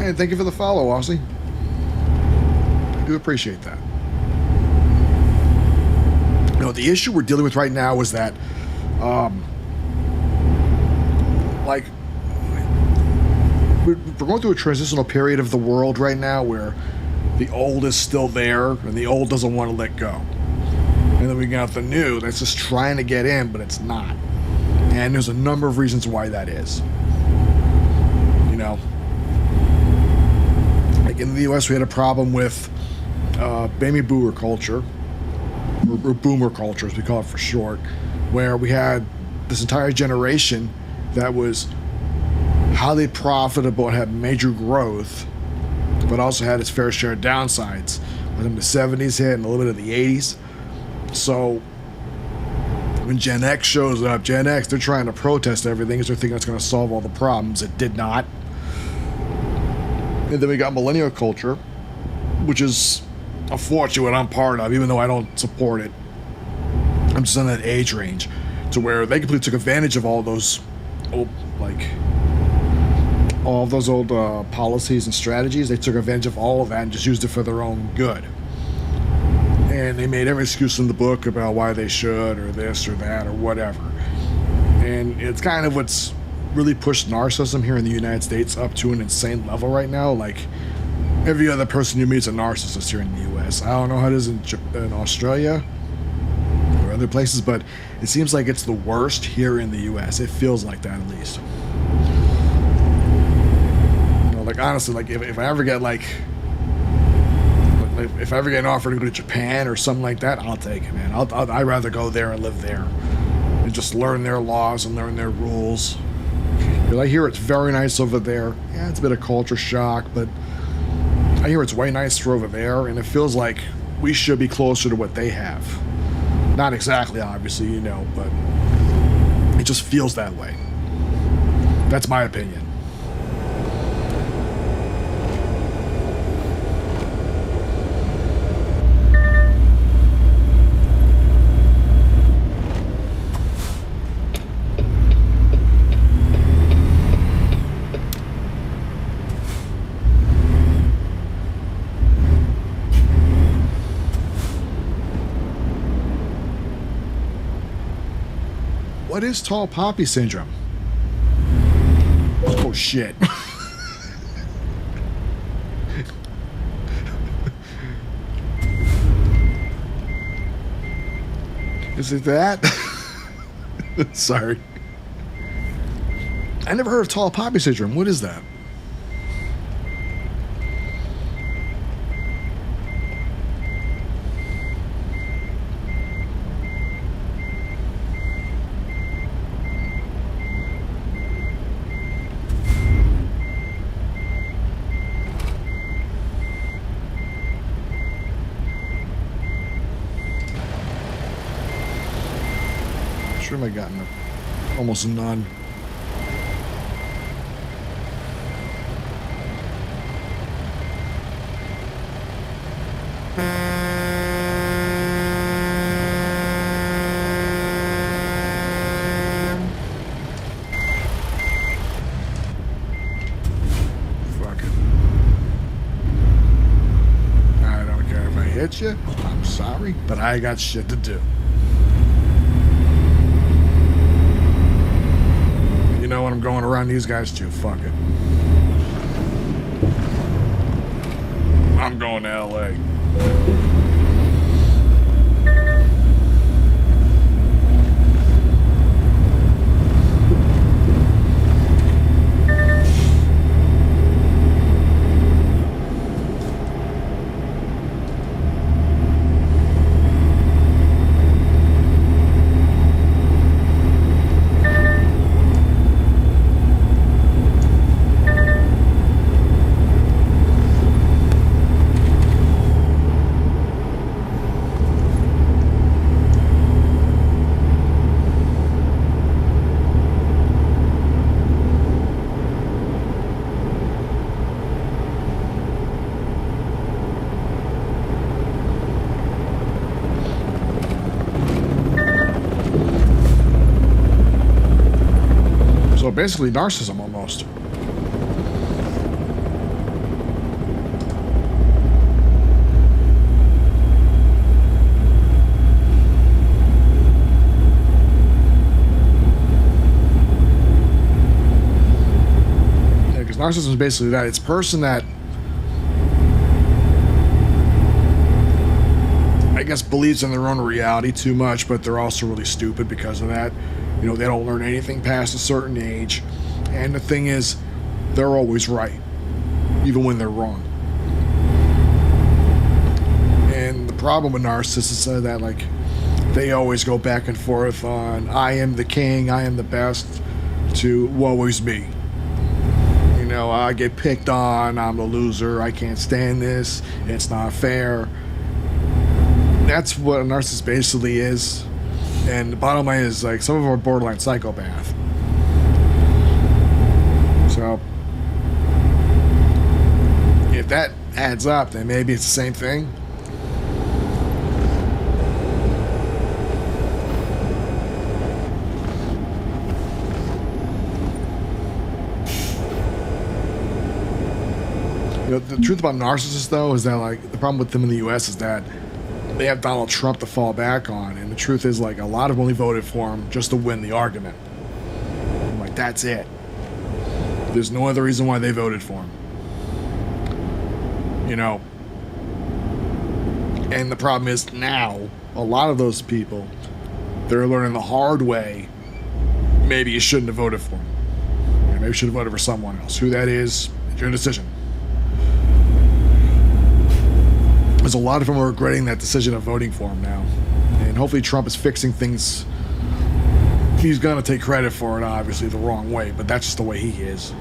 And thank you for the follow, Aussie. I do appreciate that. The issue we're dealing with right now is that, we're going through a transitional period of the world right now where the old is still there and the old doesn't want to let go. And then we got the new that's just trying to get in, but it's not. And there's a number of reasons why that is. Like in the U.S., we had a problem with baby boomer culture. Or boomer culture, as we call it for short, where we had this entire generation that was highly profitable and had major growth, but also had its fair share of downsides. By the 70s hit and a little bit of the 80s. So when Gen X shows up, Gen X, they're trying to protest everything because they're thinking it's going to solve all the problems. It did not. And then we got millennial culture, which is unfortunately what I'm part of, even though I don't support it. I'm just in that age range to where they completely took advantage of all those old policies and strategies. They took advantage of all of that and just used it for their own good. And they made every excuse in the book about why they should or this or that or whatever. And it's kind of what's really pushed narcissism here in the United States up to an insane level right now. Like, every other person you meet is a narcissist here in the U.S. I don't know how it is in Australia or other places, but it seems like it's the worst here in the U.S. It feels like that, at least. Honestly, if I ever get if I ever get an offer to go to Japan or something like that, I'll take it, man. I'd rather go there and live there and just learn their laws and learn their rules. Because I hear it's very nice over there. Yeah, it's a bit of culture shock, but I hear it's way nicer over there, and it feels like we should be closer to what they have. Not exactly, obviously, but it just feels that way. That's my opinion. What is tall poppy syndrome? Oh shit. Is it that? Sorry. I never heard of tall poppy syndrome. What is that? pressure have I gotten? Almost none. Hit you, I'm sorry, but I got shit to do. You know what? I'm going around these guys too. Fuck it. I'm going to LA. So basically narcissism almost. Yeah, because narcissism is basically that. It's a person that, I guess, believes in their own reality too much, but they're also really stupid because of that. You know, they don't learn anything past a certain age. And the thing is, they're always right, even when they're wrong. And the problem with narcissists is that, like, they always go back and forth on, I am the king, I am the best, to woe is me. You know, I get picked on, I'm the loser, I can't stand this, it's not fair. That's what a narcissist basically is. And the bottom line is, like, some of them are borderline psychopath. So, if that adds up, then maybe it's the same thing. You know, the truth about narcissists, though, is that, like, the problem with them in the U.S. is that they have Donald Trump to fall back on, and the truth is, like, a lot of them only voted for him just to win the argument. I'm like, that's it. There's no other reason why they voted for him. You know, and the problem is now, a lot of those people, they're learning the hard way, maybe you shouldn't have voted for him. Maybe you should have voted for someone else. Who that is, it's your decision. There's a lot of them are regretting that decision of voting for him now. And hopefully Trump is fixing things. He's going to take credit for it, obviously, the wrong way, but that's just the way he is.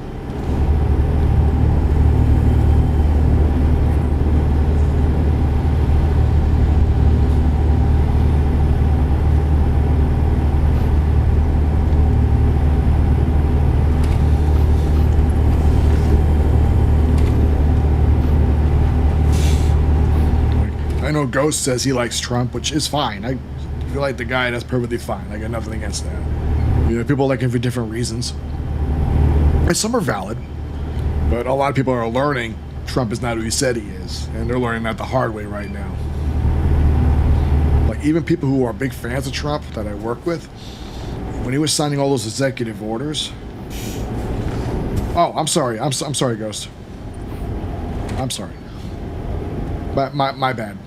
I know Ghost says he likes Trump, which is fine. I feel like the guy, that's perfectly fine. I got nothing against that. You know, people like him for different reasons. And some are valid, but a lot of people are learning Trump is not who he said he is, and they're learning that the hard way right now. Like, even people who are big fans of Trump that I work with, when he was signing all those executive orders. Oh, I'm sorry. I'm sorry, Ghost. I'm sorry. My bad.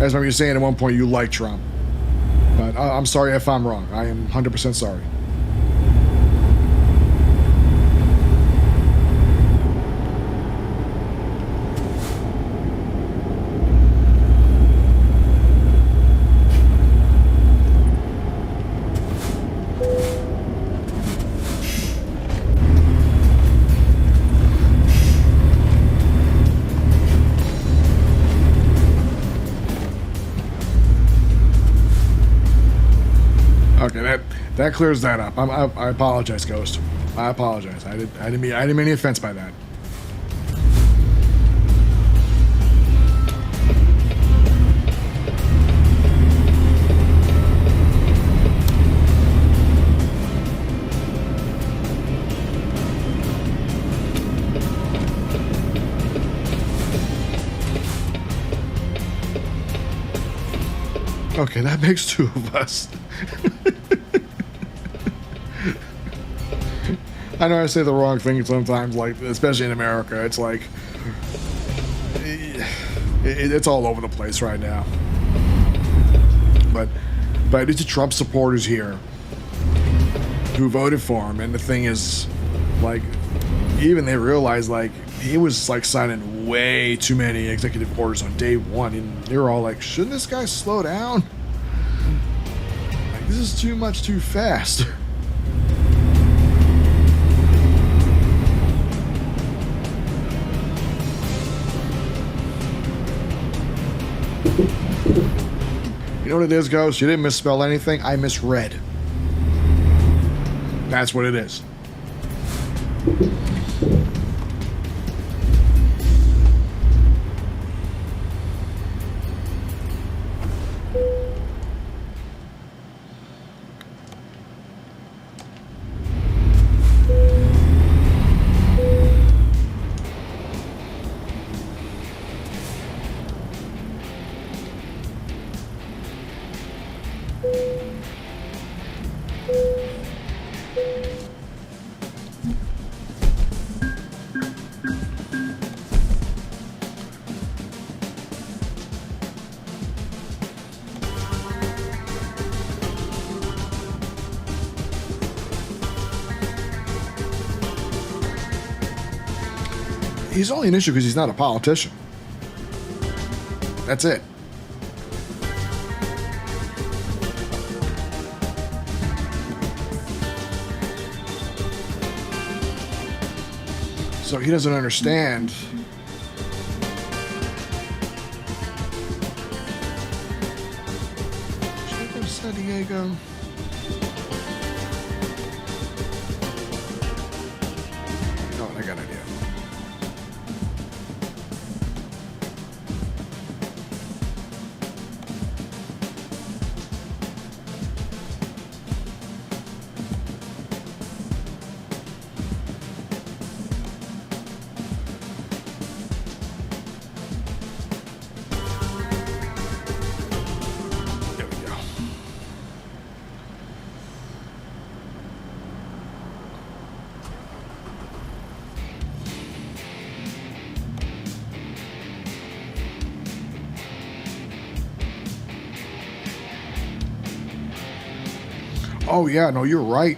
As I remember you saying at one point you like Trump. But I'm sorry if I'm wrong. I am 100% sorry. That clears that up. I apologize, Ghost. I apologize. I didn't mean any offense by that. Okay, that makes two of us. I know I say the wrong thing sometimes, like, especially in America. It's like, it's all over the place right now. But it's Trump supporters here who voted for him, and the thing is, like, even they realized, like, he was, like, signing way too many executive orders on day one, and they were all like, shouldn't this guy slow down? Like, this is too much too fast. You know what it is, Ghost? You didn't misspell anything. I misread. That's what it is. He's only an issue because he's not a politician. That's it. So he doesn't understand. Should I go to San Diego? Oh, I got an idea. Oh, yeah, no, you're right.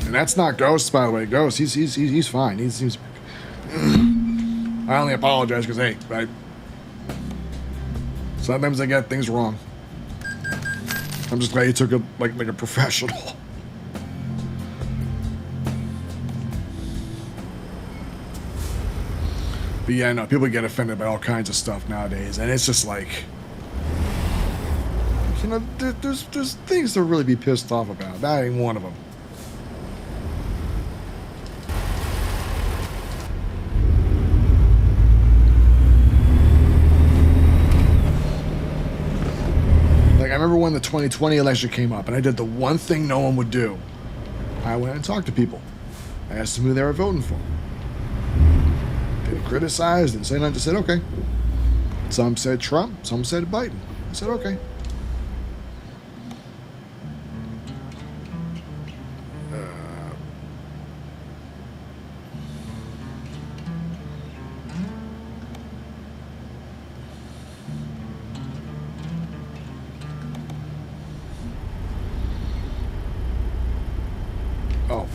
And that's not Ghost, by the way. Ghost, he's fine. He's I only apologize because, hey, sometimes I get things wrong. I'm just glad you took it like a professional. But yeah, no, people get offended by all kinds of stuff nowadays, and it's just like, you know, there's things to really be pissed off about. That ain't one of them. Like, I remember when the 2020 election came up, and I did the one thing no one would do. I went and talked to people. I asked them who they were voting for. Didn't criticize, didn't say nothing, just said, okay. Some said Trump, some said Biden. I said, okay. Oh.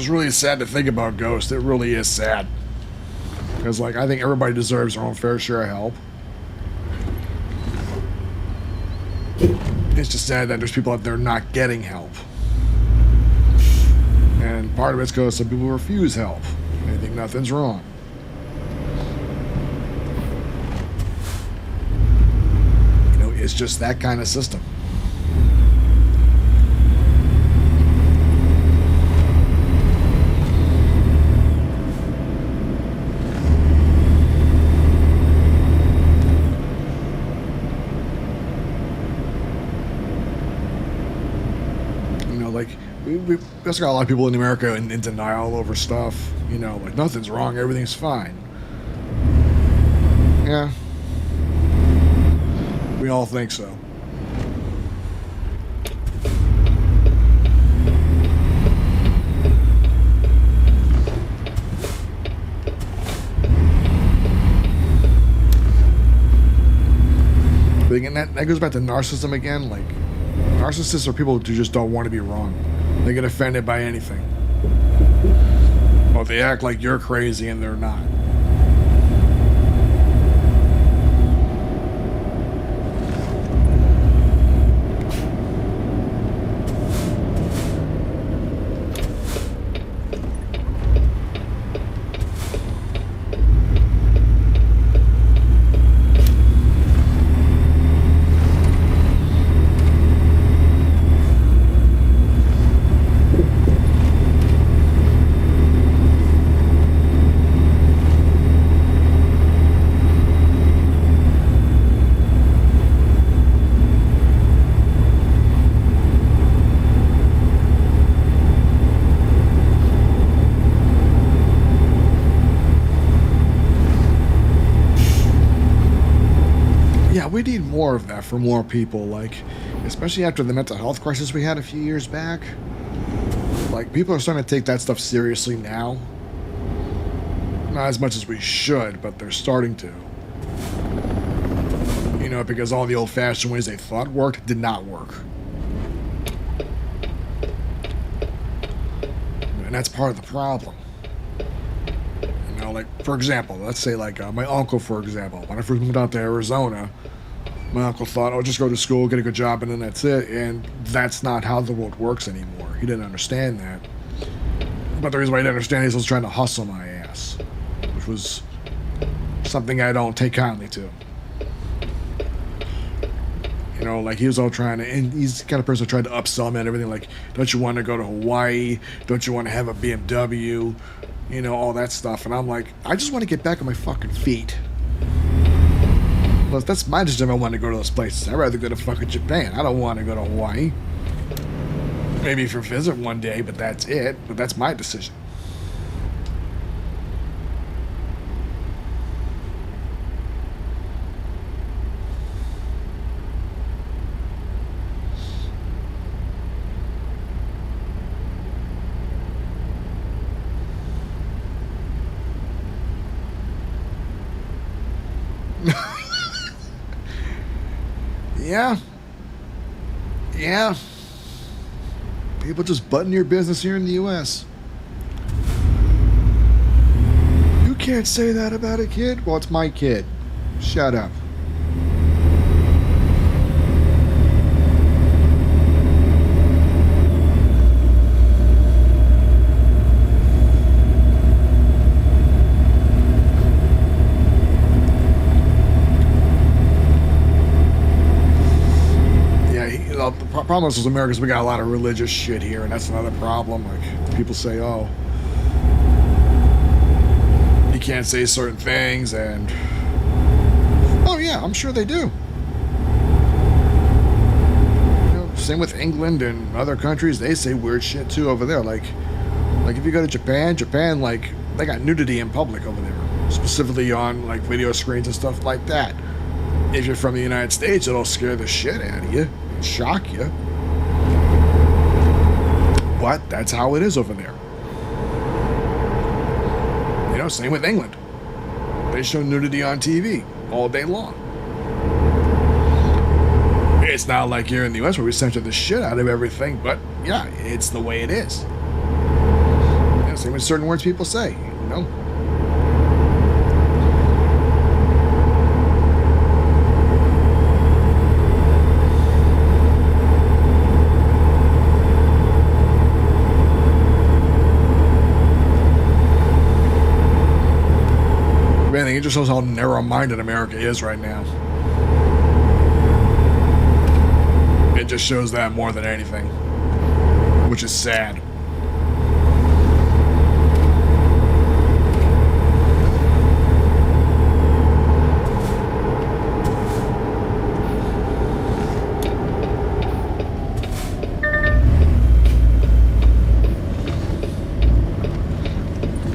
it's really sad to think about Ghost. It really is sad. Because, like, I think everybody deserves their own fair share of help. It's just sad that there's people out there not getting help. And part of it's because some people refuse help. They think nothing's wrong. You know, it's just that kind of system. Like, we also got a lot of people in America in denial over stuff. You know, like, nothing's wrong, everything's fine. Yeah. We all think so. But again, that goes back to narcissism again. Like, narcissists are people who just don't want to be wrong. They get offended by anything. Well, they act like you're crazy and they're not. We need more of that for more people, like, especially after the mental health crisis we had a few years back. Like, people are starting to take that stuff seriously now. Not as much as we should, but they're starting to. You know, because all the old-fashioned ways they thought worked did not work. And that's part of the problem. You know, like, for example, let's say, like, my uncle, for example. When I first moved out to Arizona, my uncle thought, oh, just go to school, get a good job, and then that's it. And that's not how the world works anymore. He didn't understand that. But the reason why he didn't understand is he was trying to hustle my ass, which was something I don't take kindly to. You know, like, he was all trying to, and he's the kind of person who tried to upsell me and everything, like, don't you want to go to Hawaii? Don't you want to have a BMW? You know, all that stuff. And I'm like, I just want to get back on my fucking feet. Well, that's my decision. I want to go to those places. I'd rather go to fucking Japan. I don't want to go to Hawaii. Maybe for a visit one day, but that's it. But that's my decision. Yeah. Yeah. People just button your business here in the U.S. You can't say that about a kid? Well, it's my kid. Shut up. The problem is, with America, is we got a lot of religious shit here, and that's another problem. Like, people say, oh, you can't say certain things, and oh yeah, I'm sure they do. You know, same with England and other countries, they say weird shit too over there. Like if you go to Japan, like, they got nudity in public over there, specifically on like video screens and stuff like that. If you're from the United States, it'll scare the shit out of you. Shock you, but that's how it is over there. You know, same with England. They show nudity on TV all day long. It's not like here in the US where we censor the shit out of everything, but yeah, it's the way it is. Same with certain words people say, you know? Man, it just shows how narrow-minded America is right now. It just shows that more than anything, which is sad.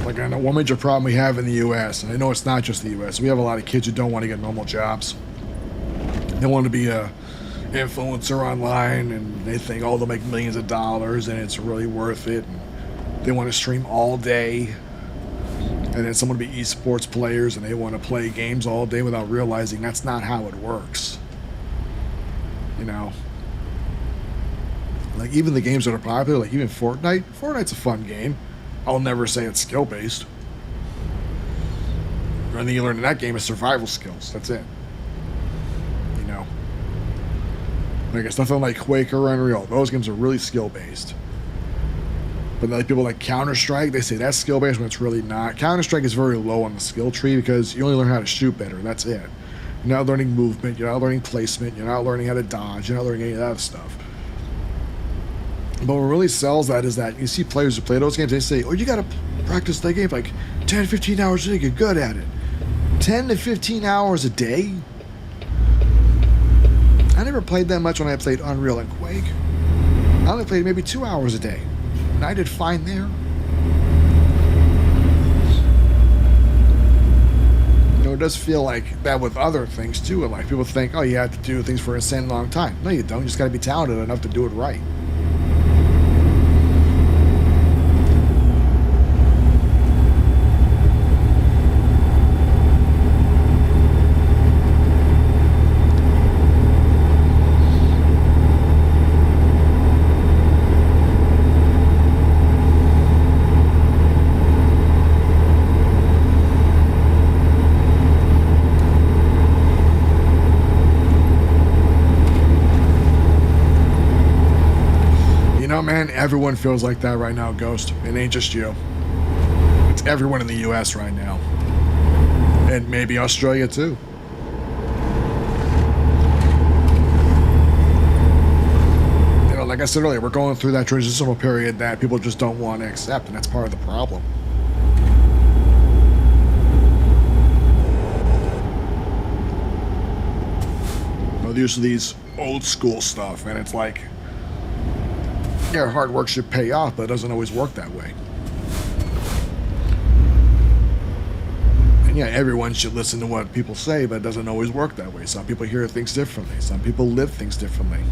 Like, I know one major problem we have in the U.S., and I know it's not just the U.S., we have a lot of kids who don't want to get normal jobs. They want to be a influencer online, and they think, oh, they'll make millions of dollars and it's really worth it, and they want to stream all day, and then someone to be esports players and they want to play games all day without realizing that's not how it works, you know. Like, even the games that are popular, like even Fortnite's a fun game. I'll never say it's skill based. The only thing you learn in that game is survival skills. That's it. Like, it's nothing like Quake or Unreal. Those games are really skill-based. But like people like Counter-Strike, they say that's skill-based when it's really not. Counter-Strike is very low on the skill tree because you only learn how to shoot better. That's it. You're not learning movement. You're not learning placement. You're not learning how to dodge. You're not learning any of that stuff. But what really sells that is that you see players who play those games, they say, oh, you got to practice that game for like 10, 15 hours a day to get good at it. 10 to 15 hours a day? I never played that much when I played Unreal and Quake. I only played maybe 2 hours a day, and I did fine there. You know, it does feel like that with other things too. Like, people think, oh, you have to do things for an insane long time. No, you don't. You just got to be talented enough to do it right. Man, everyone feels like that right now, Ghost. It ain't just you. It's everyone in the U.S. right now. And maybe Australia, too. You know, like I said earlier, we're going through that transitional period that people just don't want to accept, and that's part of the problem. You know, there's these old school stuff, and it's like, yeah, hard work should pay off, but it doesn't always work that way. And yeah, everyone should listen to what people say, but it doesn't always work that way. Some people hear things differently. Some people live things differently.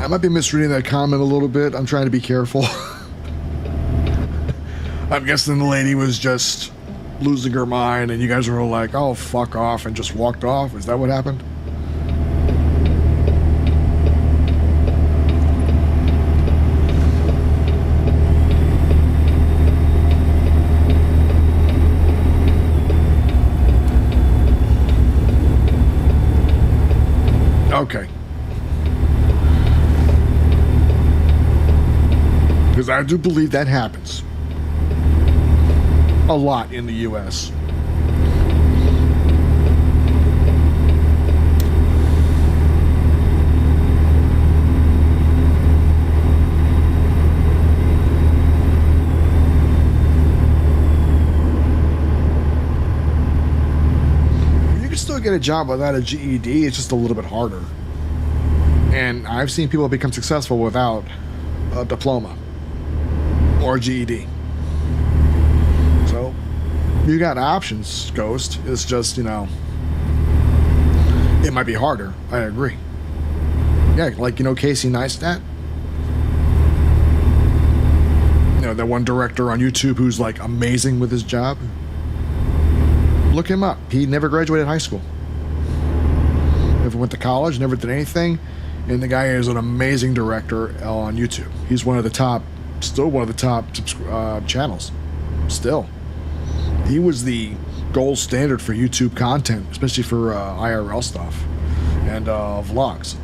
I might be misreading that comment a little bit. I'm trying to be careful. I'm guessing the lady was just losing her mind and you guys were all like, oh, fuck off, and just walked off. Is that what happened? I do believe that happens a lot in the U.S. Get a job without a GED. It's just a little bit harder, and I've seen people become successful without a diploma or a GED. So you got options, Ghost. It's just, it might be harder. I agree. Yeah, like, Casey Neistat, that one director on YouTube who's like amazing with his job. Look him up. He never graduated high school. Never went to college, never did anything. And the guy is an amazing director on YouTube. He's still one of the top channels. Still. He was the gold standard for YouTube content, especially for IRL stuff and vlogs.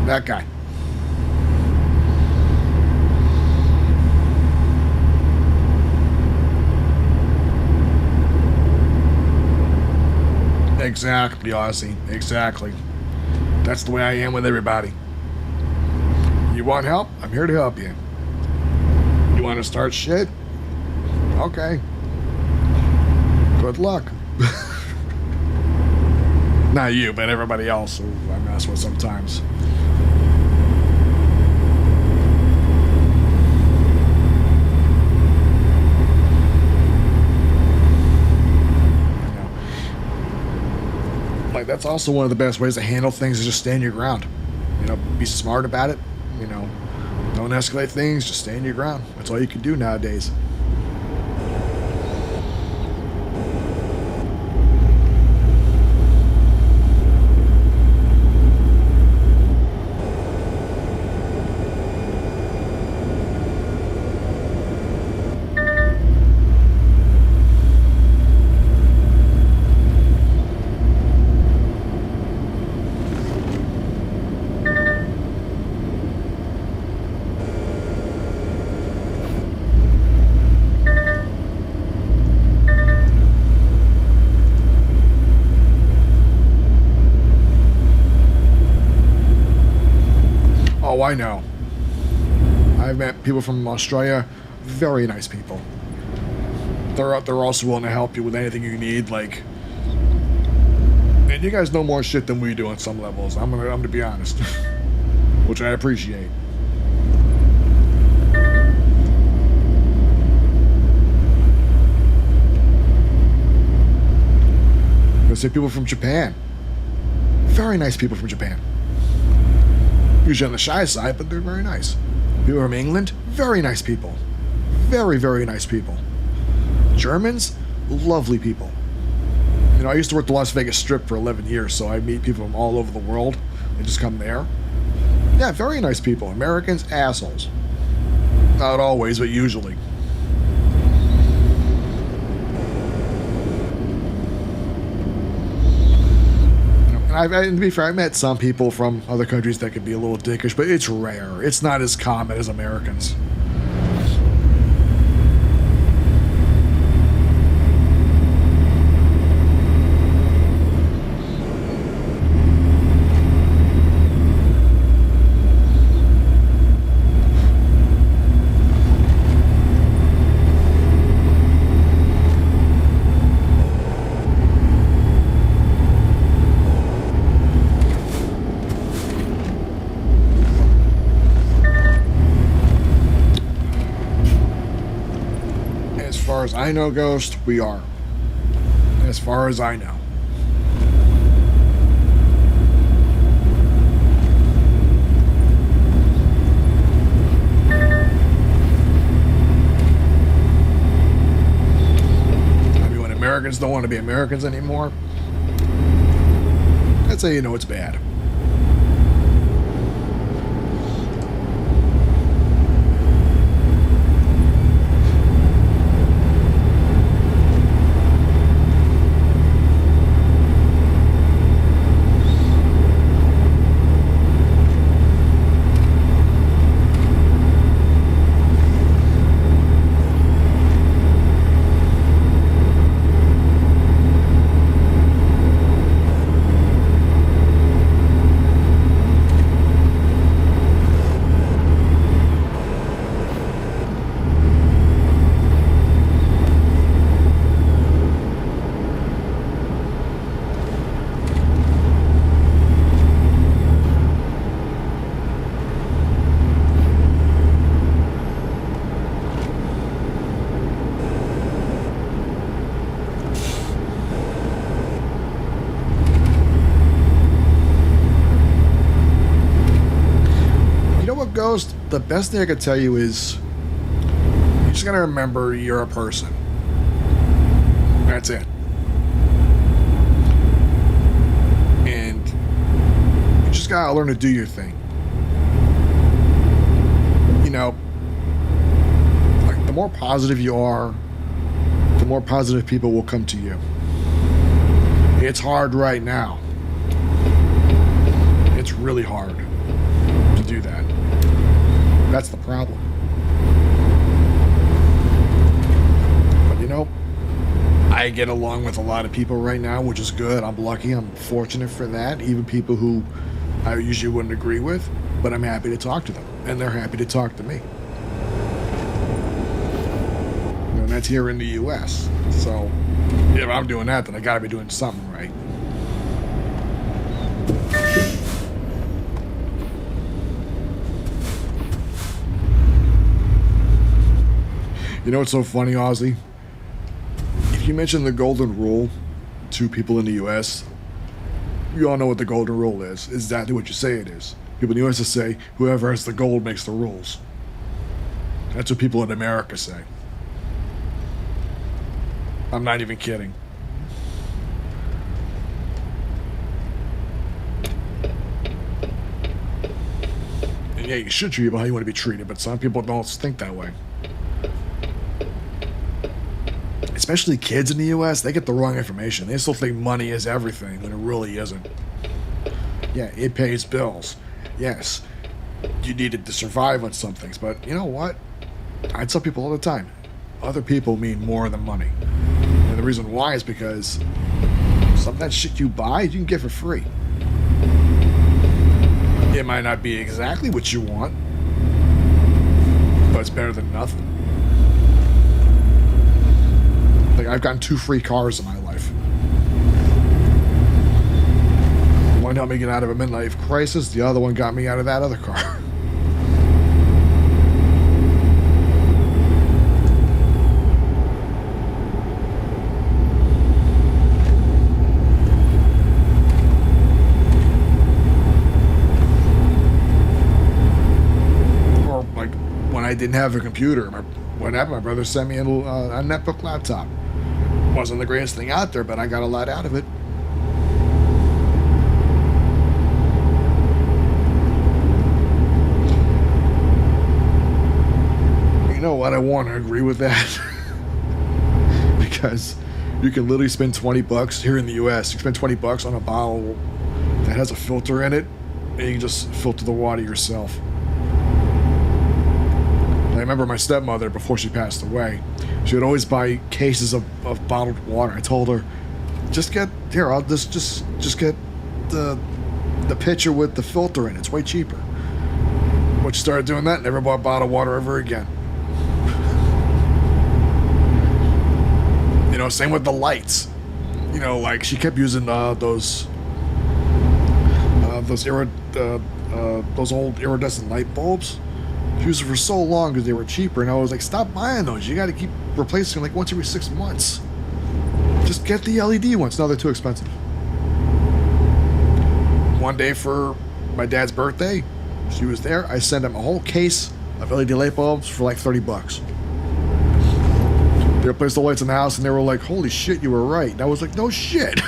That guy. Exactly, Ozzy. Exactly. That's the way I am with everybody. You want help? I'm here to help you. You want to start shit? Okay. Good luck. Not you, but everybody else who I mess with sometimes. That's also one of the best ways to handle things is just stand your ground. Be smart about it. Don't escalate things, just stand your ground. That's all you can do nowadays. Oh, I know. I've met people from Australia, very nice people. They're also willing to help you with anything you need, like. And you guys know more shit than we do on some levels. I'm gonna be honest, which I appreciate. I say people from Japan, very nice people from Japan. Usually on the shy side, but they're very nice. People from England, very nice people. Very, very nice people. Germans, lovely people. I used to work the Las Vegas Strip for 11 years, so I meet people from all over the world. They just come there. Yeah, very nice people. Americans, assholes. Not always, but usually. And to be fair, I met some people from other countries that could be a little dickish, but it's rare. It's not as common as Americans. As far as I know, Ghost, we are. As far as I know. I mean, when Americans don't want to be Americans anymore, that's how you know it's bad. the best thing I could tell you is you just gotta remember you're a person. That's it. And you just gotta learn to do your thing. You know, like the more positive you are, the more positive people will come to you. It's hard right now. It's really hard to do that. That's the problem. But you know, I get along with a lot of people right now, which is good. I'm lucky. I'm fortunate for that. Even people who I usually wouldn't agree with, but I'm happy to talk to them, and they're happy to talk to me. You know, and that's here in the U.S. So if I'm doing that, then I got to be doing something right. You know what's so funny, Ozzy? If you mention the golden rule to people in the U.S., you all know what the golden rule is. It's exactly what you say it is. People in the U.S. say, whoever has the gold makes the rules. That's what people in America say. I'm not even kidding. And yeah, you should treat people how you want to be treated, but some people don't think that way. Especially kids in the U.S., they get the wrong information. They still think money is everything when it really isn't. Yeah, it pays bills. Yes, you need it to survive on some things, but you know what? I tell people all the time, other people mean more than money. And the reason why is because some of that shit you buy, you can get for free. It might not be exactly what you want, but it's better than nothing. Like, I've gotten 2 free cars in my life. One helped me get out of a midlife crisis, the other one got me out of that other car. Or, like, when I didn't have a computer, what happened? My brother sent me a netbook laptop. Wasn't the greatest thing out there, but I got a lot out of it. You know what? I want to agree with that. Because you can literally spend $20 here in the US. You spend $20 on a bottle that has a filter in it, and you can just filter the water yourself. I remember my stepmother, before she passed away, she would always buy cases of bottled water. I told her, I'll just get the pitcher with the filter in it. It's way cheaper. But she started doing that, never bought bottled water ever again. You know, same with the lights. You know, like she kept using those old iridescent light bulbs. She used them for so long because they were cheaper, and I was like, stop buying those. You got to keep replacing them like once every 6 months. Just get the LED ones. No, they're too expensive. One day for my dad's birthday, she was there. I sent him a whole case of LED light bulbs for like $30. They replaced the lights in the house, and they were like, holy shit, you were right. And I was like, no shit.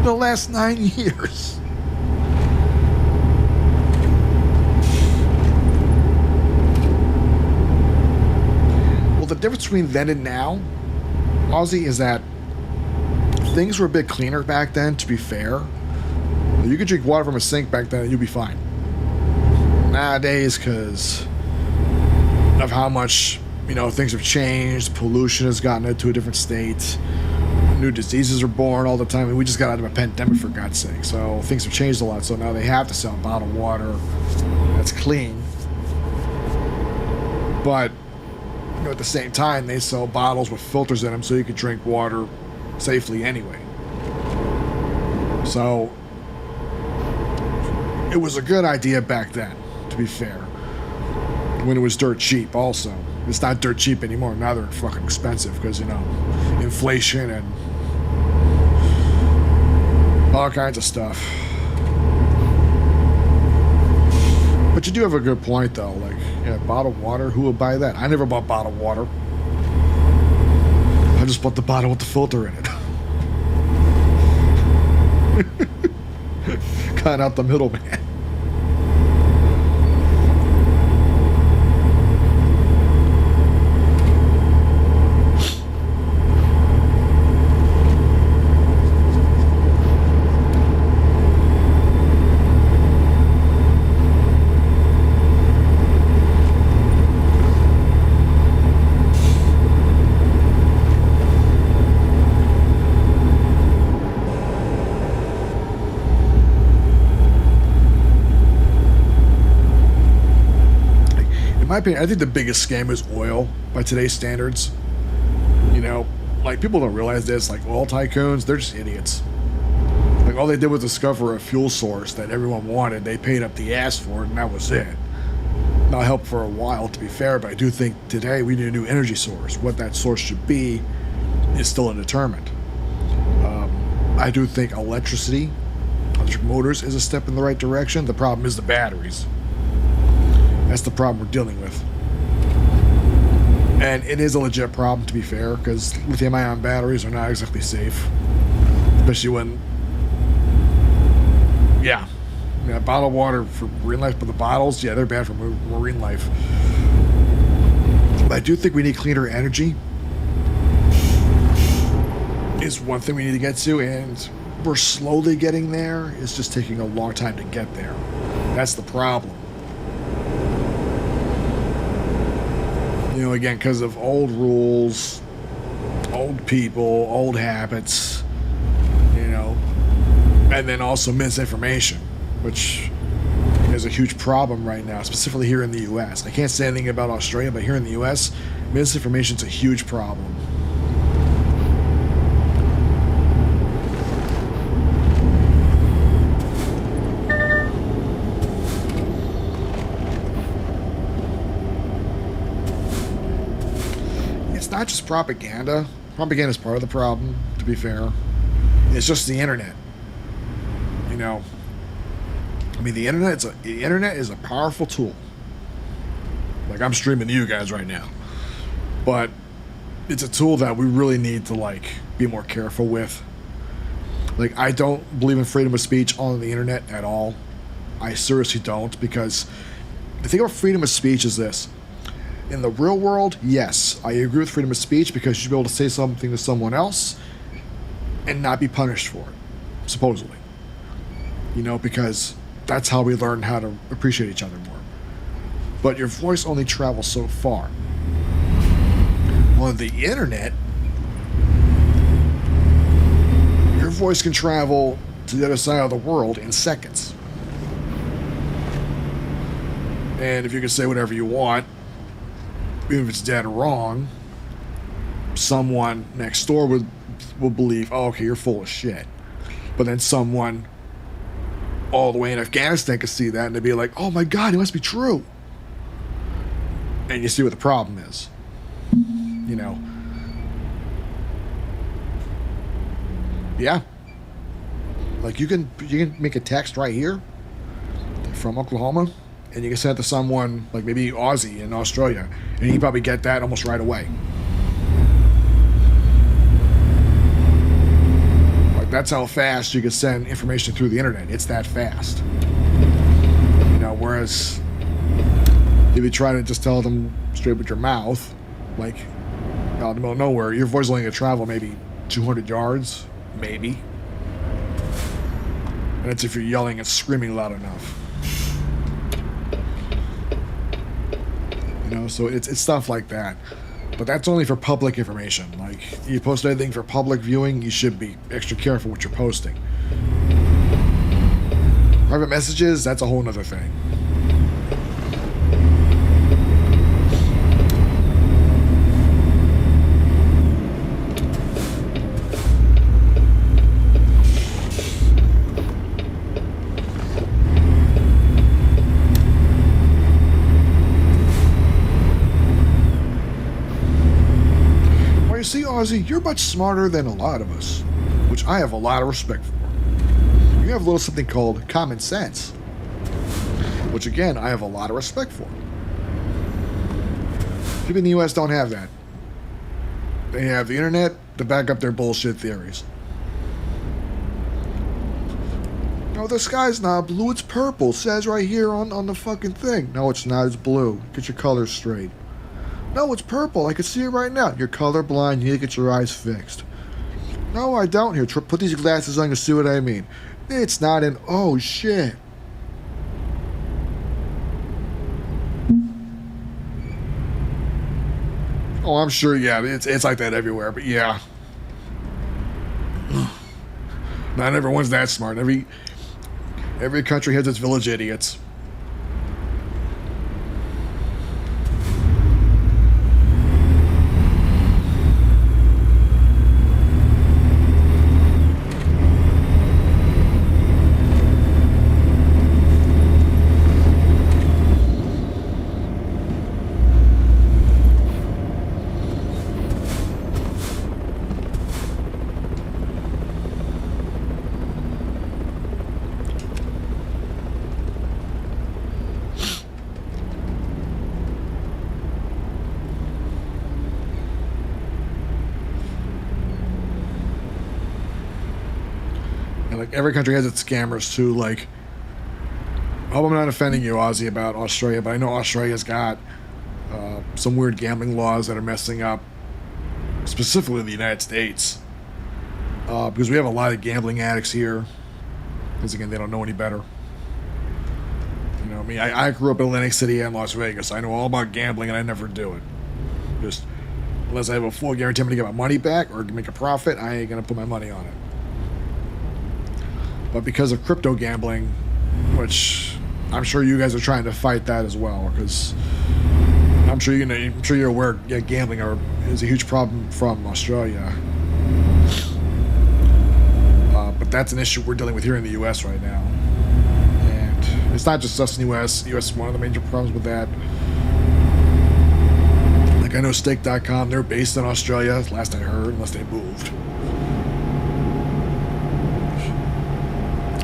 The last 9 years. The difference between then and now, Ozzy, is that things were a bit cleaner back then, to be fair. You could drink water from a sink back then and you'd be fine. Nowadays, because of how much, you know, things have changed, pollution has gotten into a different state, new diseases are born all the time, and we just got out of a pandemic, for God's sake. So things have changed a lot, so now they have to sell bottled water that's clean. But you know, at the same time, they sell bottles with filters in them so you can drink water safely anyway. So it was a good idea back then, to be fair, when it was dirt cheap also. It's not dirt cheap anymore. Now they're fucking expensive because, you know, inflation and all kinds of stuff. But you do have a good point, though. Like, yeah, bottled water, who would buy that? I never bought bottled water. I just bought the bottle with the filter in it. Cut out the middleman. In my opinion, I think the biggest scam is oil by today's standards. You know, like people don't realize this. Like oil tycoons, they're just idiots. Like all they did was discover a fuel source that everyone wanted. They paid up the ass for it, and that was it. Not helped for a while, to be fair, but I do think today we need a new energy source. What that source should be is still undetermined. I do think electric motors is a step in the right direction. The problem is the batteries. That's the problem we're dealing with. And it is a legit problem, to be fair, because lithium-ion batteries are not exactly safe. Especially when, yeah, bottled water for marine life, but the bottles, yeah, they're bad for marine life. But I do think we need cleaner energy. Is one thing we need to get to, and we're slowly getting there. It's just taking a long time to get there. That's the problem. You know, again, because of old rules, old people, old habits, you know, and then also misinformation, which is a huge problem right now, specifically here in the U.S. I can't say anything about Australia, but here in the U.S., misinformation is a huge problem. Not just propaganda. Propaganda is part of the problem, to be fair. It's just the internet. You know, I mean, the internet is a powerful tool. Like I'm streaming to you guys right now, but it's a tool that we really need to like be more careful with. Like I don't believe in freedom of speech on the internet at all. I seriously don't, because the thing about freedom of speech is this. In the real world, yes, I agree with freedom of speech because you should be able to say something to someone else and not be punished for it, supposedly. You know, because that's how we learn how to appreciate each other more. But your voice only travels so far. On the internet, your voice can travel to the other side of the world in seconds. And if you can say whatever you want, even if it's dead wrong, someone next door will believe, oh, okay, you're full of shit. But then someone all the way in Afghanistan could see that and they'd be like, oh my God, it must be true. And you see what the problem is. You know. Yeah. Like you can make a text right here from Oklahoma, and you can send it to someone like maybe Aussie in Australia, and you can probably get that almost right away. Like that's how fast you can send information through the internet. It's that fast. You know, whereas if you try to just tell them straight with your mouth, like out in the middle of nowhere, your voice is only going to travel maybe 200 yards, maybe. And that's if you're yelling and screaming loud enough. You know, so it's stuff like that. But that's only for public information. Like, you post anything for public viewing, you should be extra careful what you're posting. Private messages, that's a whole nother thing. See, Ozzy, you're much smarter than a lot of us, which I have a lot of respect for. You have a little something called common sense. which again, I have a lot of respect for. People in the U.S. don't have that. They have the internet to back up their bullshit theories. No, the sky's not blue, it's purple. It says right here on the fucking thing. No, it's not, it's blue. Get your colors straight. No, it's purple. I can see it right now. You're colorblind. You need to get your eyes fixed. No, I don't. Here, put these glasses on. You see what I mean. It's not an... Oh, shit. Oh, I'm sure, yeah. It's like that everywhere, but yeah. Not everyone's that smart. Every country has its village idiots. Like every country has its scammers too. Like, I hope I'm not offending you, Ozzy, about Australia, but I know Australia's got some weird gambling laws that are messing up, specifically the United States, because we have a lot of gambling addicts here. Because again, they don't know any better. You know, I grew up in Atlantic City and Las Vegas. I know all about gambling, and I never do it. Just unless I have a full guarantee I'm gonna get my money back or make a profit, I ain't gonna put my money on it. But because of crypto gambling, which I'm sure you guys are trying to fight that as well, because I'm sure you're aware gambling is a huge problem from Australia. But that's an issue we're dealing with here in the U.S. right now, and it's not just us in the U.S. The U.S. is one of the major problems with that. Like I know Stake.com, they're based in Australia, last I heard, unless they moved.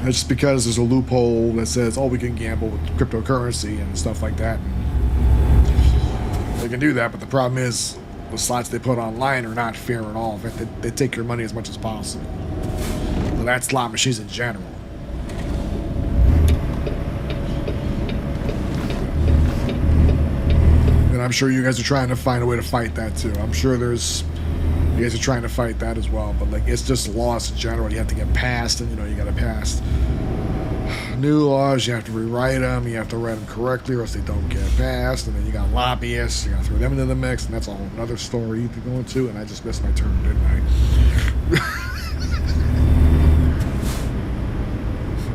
It's just because there's a loophole that says, oh, we can gamble with cryptocurrency and stuff like that. And they can do that, but the problem is the slots they put online are not fair at all. In fact, they take your money as much as possible. Well, that's slot machines in general. And I'm sure you guys are trying to find a way to fight that too. I'm sure you guys are trying to fight that as well, but like it's just laws in general you have to get passed, and you got to pass new laws. You have to rewrite them. You have to write them correctly, or else they don't get passed. And then you got lobbyists. You got to throw them into the mix, and that's a whole another story to go into. And I just missed my turn, didn't I?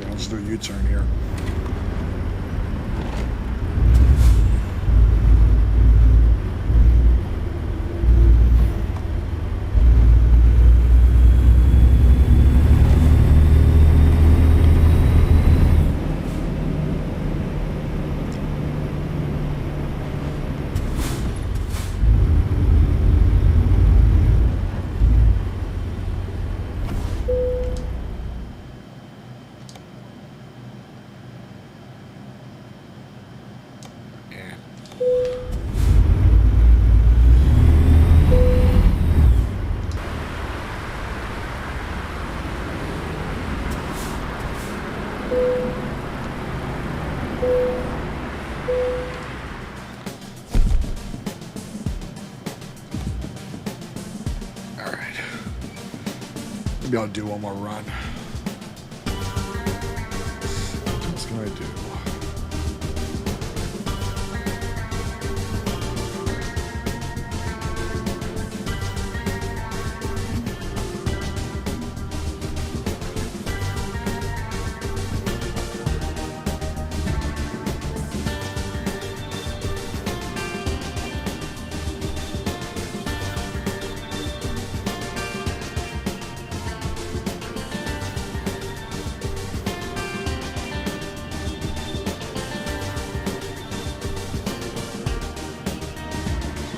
I'll just do a U-turn here. Maybe I'll do one more run. What can I do?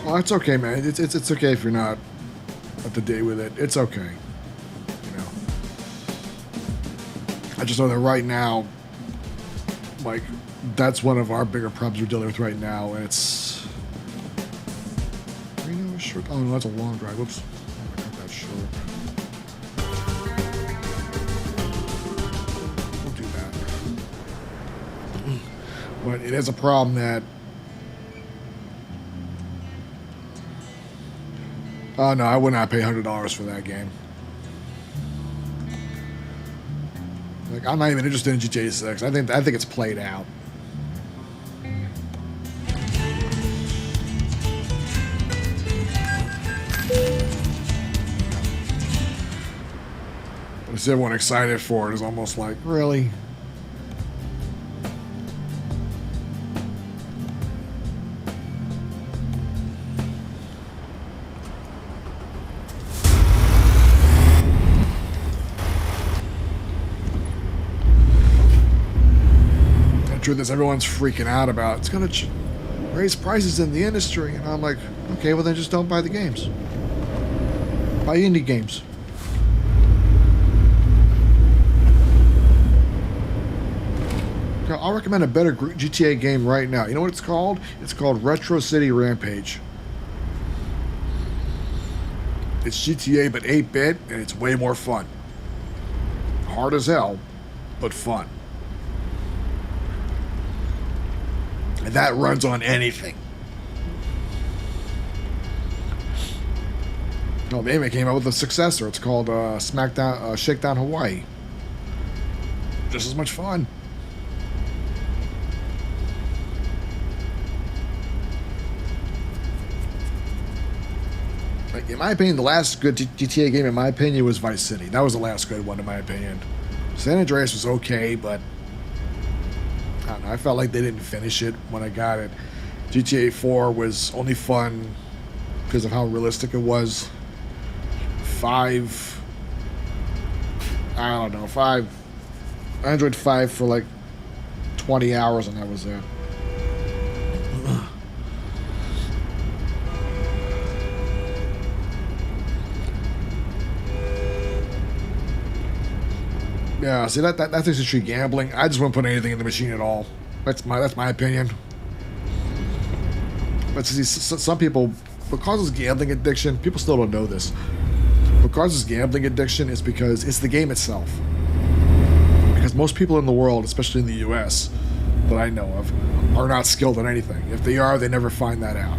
Well, it's okay, man. It's okay if you're not up to date with it. It's okay. I just know that right now, like, That's one of our bigger problems we're dealing with right now, and it's. Short. Oh no, that's a long drive. Whoops. I cut that short. We'll do that. But it is a problem that. Oh no, I would not pay $100 for that game. Like, I'm not even interested in GTA 6. I think it's played out. Is everyone excited for it? Is almost like, really? The truth is, everyone's freaking out about it's going to raise prices in the industry, and I'm like, okay, well then just don't buy the games. Buy indie games. I'll recommend a better GTA game right now. You know what it's called? It's called Retro City Rampage. It's GTA but 8-bit, and it's way more fun. Hard as hell, but fun. And that runs on anything. Oh, they even came out with a successor. It's called Shakedown Hawaii. Just as much fun. Like, in my opinion, the last good GTA game, in my opinion, was Vice City. That was the last good one, in my opinion. San Andreas was okay, but I don't know. I felt like they didn't finish it when I got it. GTA 4 was only fun because of how realistic it was. 5, I don't know, 5. I enjoyed 5 for like 20 hours, and that was it. Yeah, see that's essentially gambling. I just wouldn't put anything in the machine at all. That's my opinion. But see, some people, what causes gambling addiction, people still don't know this. What causes gambling addiction is because it's the game itself. Because most people in the world, especially in the U.S., that I know of, are not skilled at anything. If they are, they never find that out.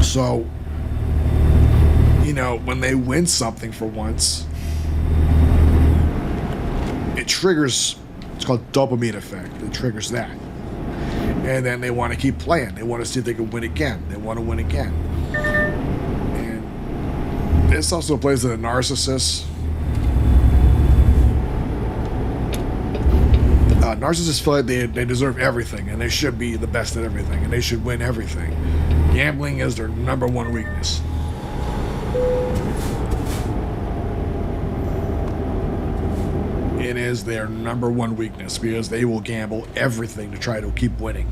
So, you know, when they win something for once, it triggers, it's called dopamine effect. It triggers that. And then they want to keep playing. They want to see if they can win again. They want to win again. And this also plays to the narcissist. Narcissists feel like they deserve everything, and they should be the best at everything, and they should win everything. Gambling is their number one weakness. It is their number one weakness because they will gamble everything to try to keep winning.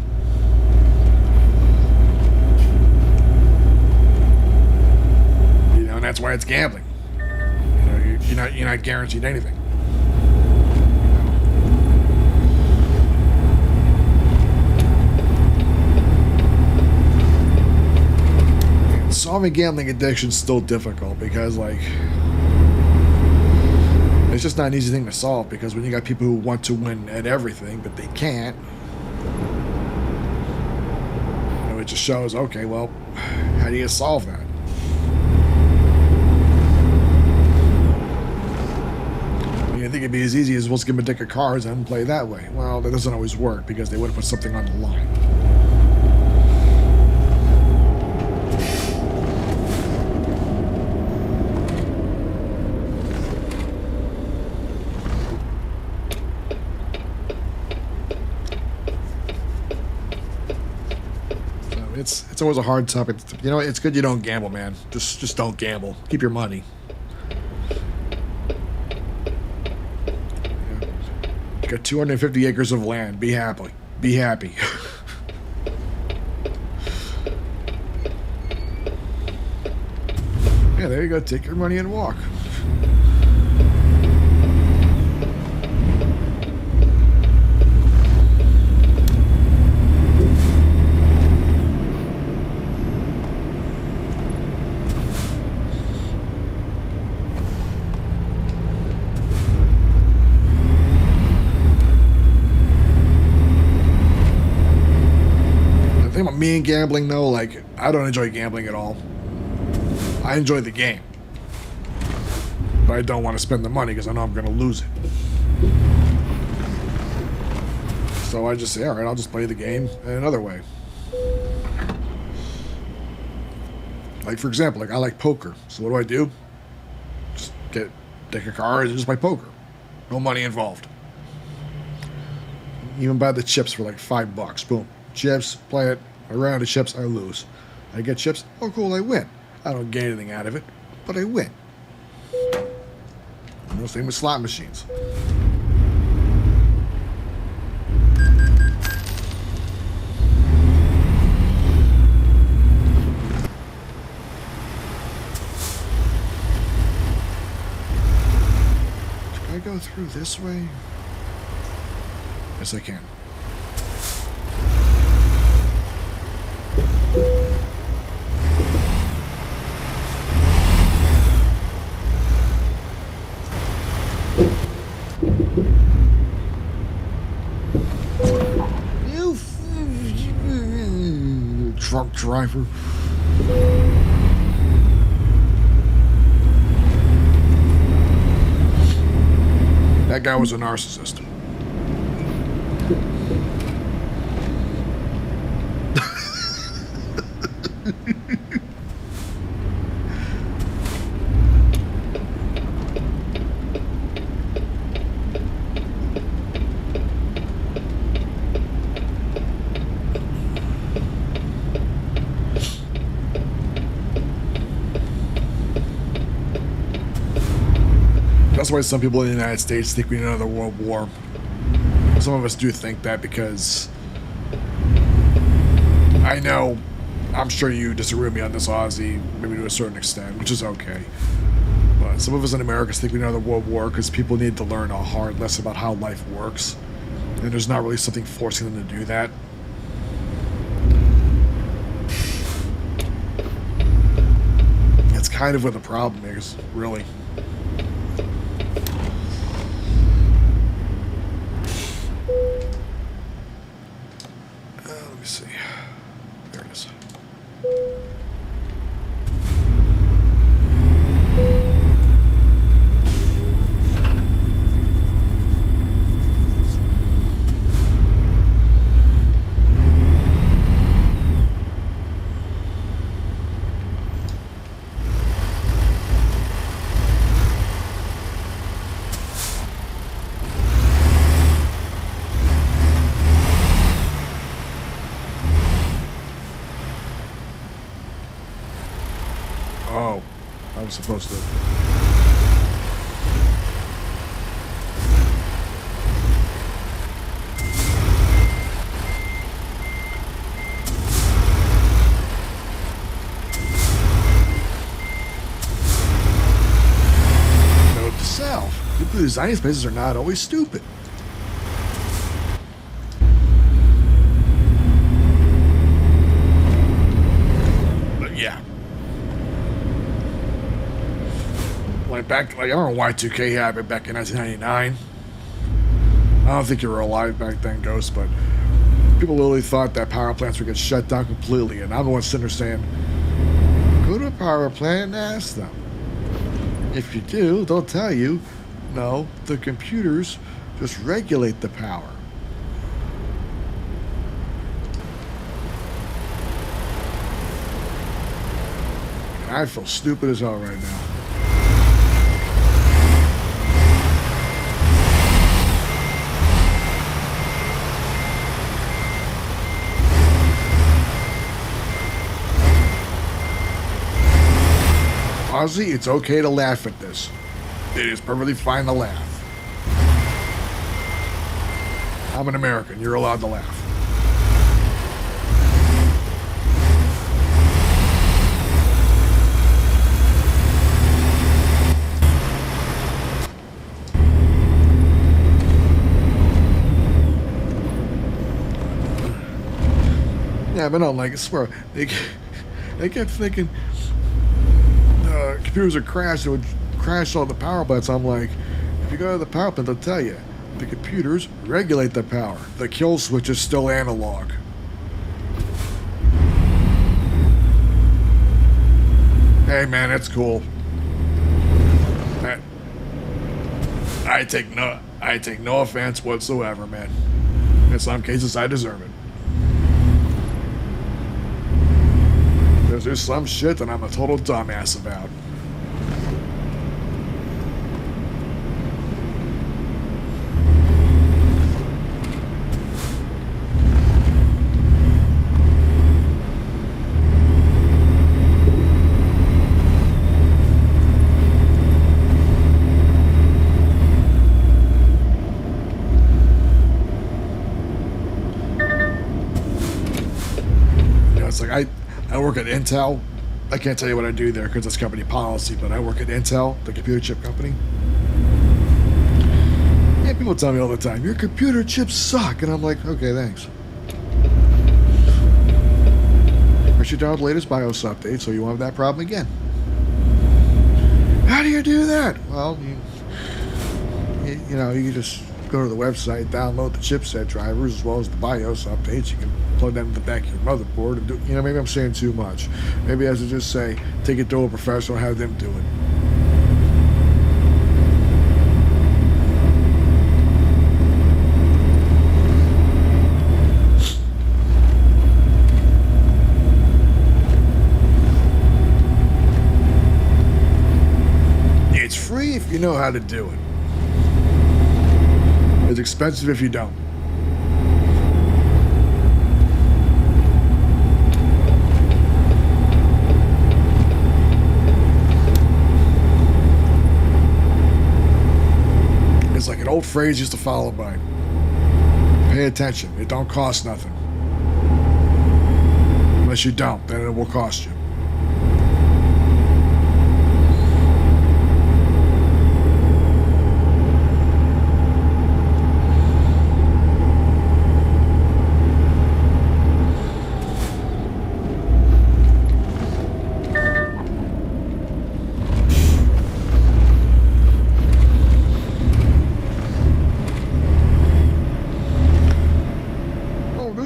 You know, and that's why it's gambling. You know, you're not guaranteed anything. Solving gambling addiction is still difficult because, like, it's just not an easy thing to solve because when you got people who want to win at everything but they can't, you know, it just shows, okay, well, how do you solve that? You think it'd be as easy as let's give them a deck of cards and play that way. Well, that doesn't always work because they would have put something on the line. It's always a hard topic. You know, it's good you don't gamble, man. Just don't gamble. Keep your money. Yeah. You got 250 acres of land. Be happy. Be happy. Yeah, there you go. Take your money and walk. me and gambling, though, like, I don't enjoy gambling at all. I enjoy the game. But I don't want to spend the money because I know I'm going to lose it. So I just say, all right, I'll just play the game in another way. Like, for example, like I like poker. So what do? Just get deck of cards and just play poker. No money involved. Even buy the chips for like $5. Boom. Chips, play it. A round of chips, I lose. I get chips, oh cool, I win. I don't get anything out of it, but I win. Same with slot machines. Can I go through this way? Yes, I can. You truck driver. That guy was a narcissist. That's why some people in the United States think we need another world war. Some of us do think that because I know, I'm sure you disagree with me on this, Ozzy, maybe to a certain extent, which is okay. But some of us in America think we need another world war because people need to learn a hard lesson about how life works. And there's not really something forcing them to do that. That's kind of what the problem is, really. Let me see. There it is. Oh, I was supposed to. Note to self. People who design these places are not always stupid. But yeah. Back, like, I don't know why 2K happened back in 1999. I don't think you were alive back then, Ghost, but people literally thought that power plants would get shut down completely, and I'm the one sitting there saying, go to a power plant and ask them. If you do, they'll tell you, no, the computers just regulate the power. And I feel stupid as hell right now. Ozzy, it's okay to laugh at this. It is perfectly fine to laugh. I'm an American. You're allowed to laugh. Yeah, but no, like, I swear, they kept thinking computers would crash. It would crash all the power plants. I'm like, if you go to the power plant, they'll tell you the computers regulate the power. The kill switch is still analog. Hey man, it's cool. I, I take no offense whatsoever, man. In some cases, I deserve it. There's some shit that I'm a total dumbass about. It's like I work at Intel. I can't tell you what I do there because it's company policy, but I work at Intel, the computer chip company. Yeah, people tell me all the time, your computer chips suck. And I'm like, okay, thanks. I should download the latest BIOS update so you won't have that problem again. How do you do that? Well, you just go to the website, download the chipset drivers as well as the BIOS updates. You can plug them in the back of your motherboard and do. Maybe I'm saying too much. Maybe I should just say, take it to a professional, have them do it. It's free if you know how to do it. It's expensive if you don't. It's like an old phrase used to follow by. Pay attention. It don't cost nothing. Unless you don't, then it will cost you.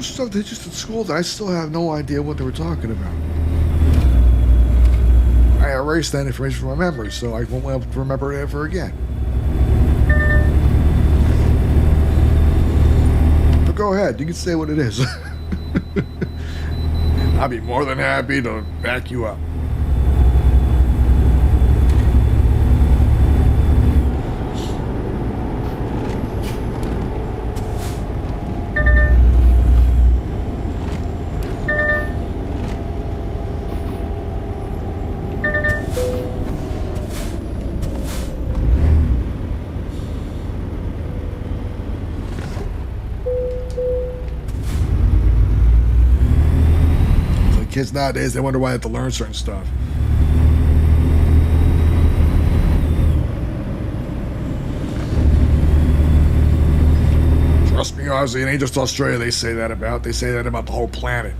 Stuff they just at school that I still have no idea what they were talking about. I erased that information from my memory, so I won't be able to remember it ever again. But go ahead, you can say what it is. I'll be more than happy to back you up. Kids nowadays, they wonder why they have to learn certain stuff. Trust me, honestly, it ain't just Australia they say that about. They say that about the whole planet.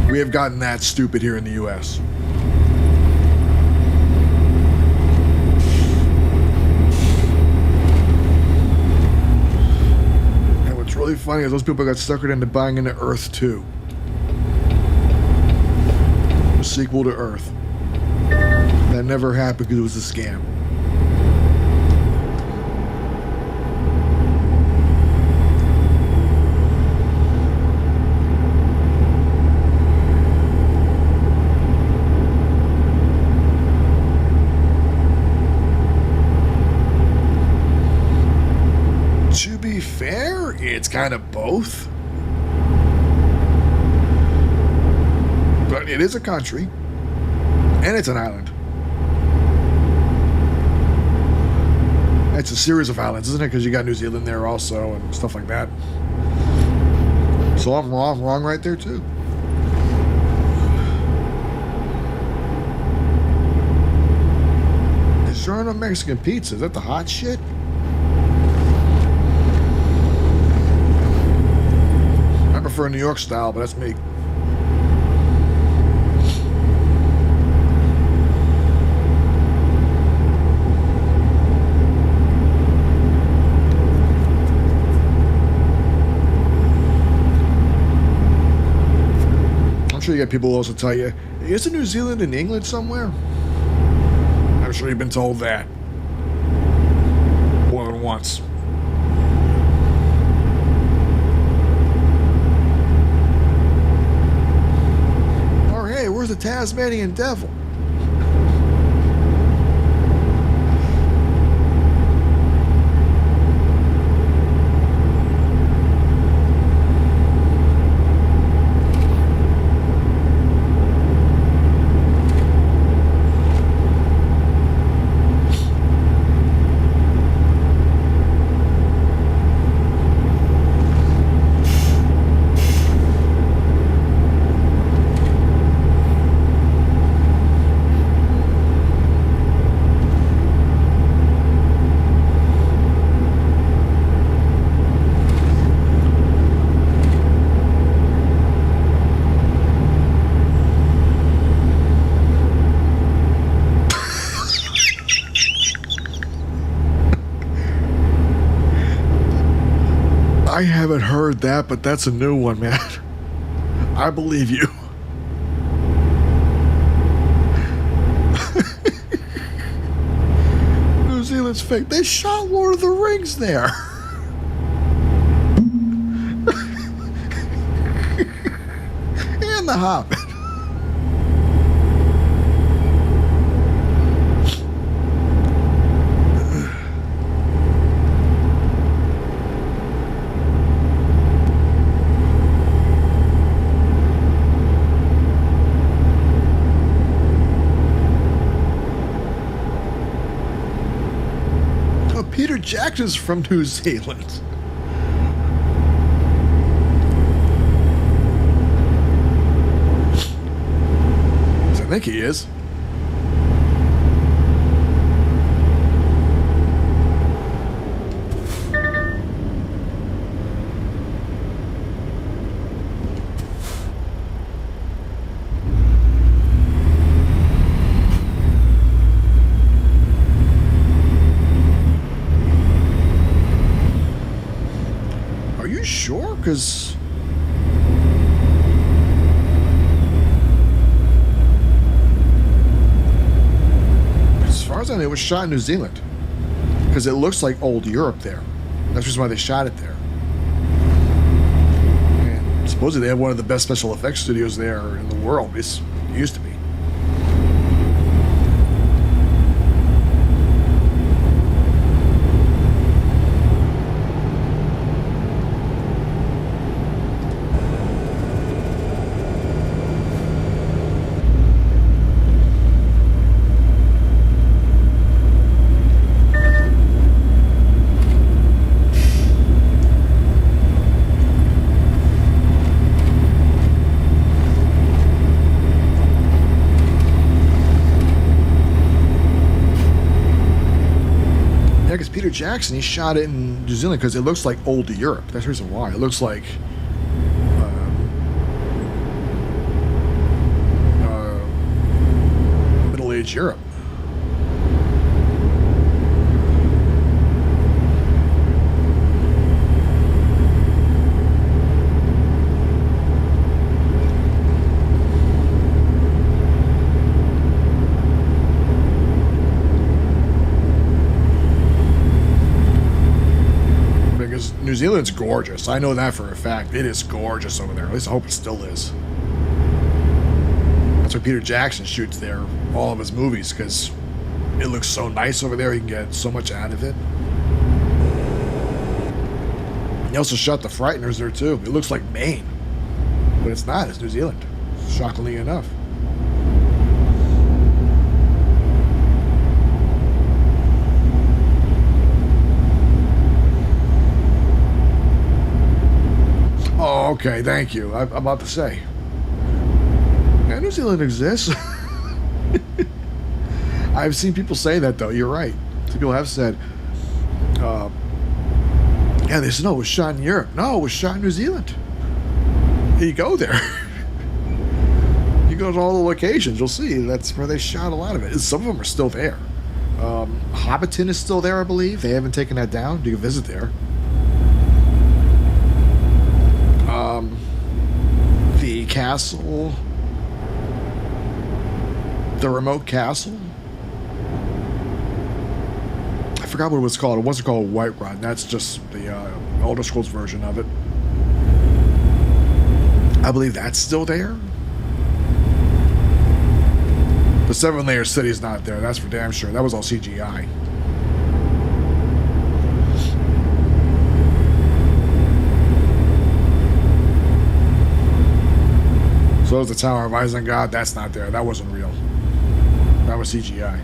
We have gotten that stupid here in the U.S. Really funny is those people got suckered into buying into Earth 2. The sequel to Earth. That never happened because it was a scam. To be fair, it's kind of both. But it is a country. And it's an island. It's a series of islands, isn't it? Because you got New Zealand there also and stuff like that. So I'm wrong right there too. Is there enough Mexican pizza? Is that the hot shit? I prefer New York style, but that's me. sure you get people who also tell you, isn't New Zealand in England somewhere? I'm sure you've been told that more than once. Or hey, where's the Tasmanian devil? I haven't heard that, but that's a new one, man. I believe you. New Zealand's fake. They shot Lord of the Rings there. And The Hobbit. Peter Jackson's from New Zealand. I think he is. Sure, because as far as I know, it was shot in New Zealand because it looks like old Europe there. That's just why they shot it there. And supposedly they have one of the best special effects studios there in the world. It used to be. Peter Jackson, he shot it in New Zealand because it looks like old Europe. That's the reason why. It looks like middle-aged Europe. New Zealand's gorgeous. I know that for a fact. It is gorgeous over there. At least I hope it still is. That's why Peter Jackson shoots there, all of his movies, because it looks so nice over there. You can get so much out of it. He also shot The Frighteners there, too. It looks like Maine, but it's not. It's New Zealand, shockingly enough. Oh, okay, thank you. I'm about to say. Yeah, New Zealand exists. I've seen people say that, though. You're right. Some people have said, yeah, they said, no, it was shot in Europe. No, it was shot in New Zealand. You go there. You go to all the locations, you'll see that's where they shot a lot of it. Some of them are still there. Hobbiton is still there, I believe. They haven't taken that down. You can visit there. The castle The Remote Castle? I forgot what it was called. It wasn't called Whiterun. That's just the Elder Scrolls version of it. I believe that's still there. The Seven Layer City is not there. That's for damn sure. That was all CGI. So is the Tower of Isengard. That's not there. That wasn't real. That was CGI.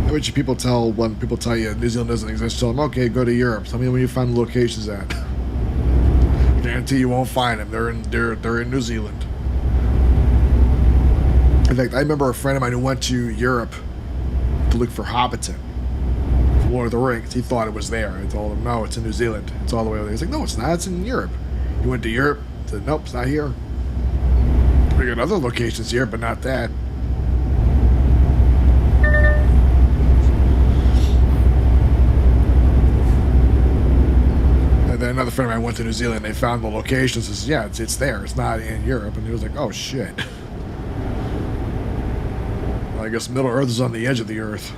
Which people tell when people tell you New Zealand doesn't exist, tell them, okay, go to Europe. Tell me when you find the locations at. I guarantee you won't find them. They're in New Zealand. In fact, I remember a friend of mine who went to Europe to look for Hobbiton, for Lord of the Rings. He thought it was there. I told him, no, it's in New Zealand. It's all the way over there. He's like, no, it's not. It's in Europe. He went to Europe. Said, nope, it's not here. We got other locations here, but not that. And then another friend of mine went to New Zealand. They found the locations. Says, yeah, it's there. It's not in Europe. And he was like, oh shit. Well, I guess Middle Earth is on the edge of the Earth.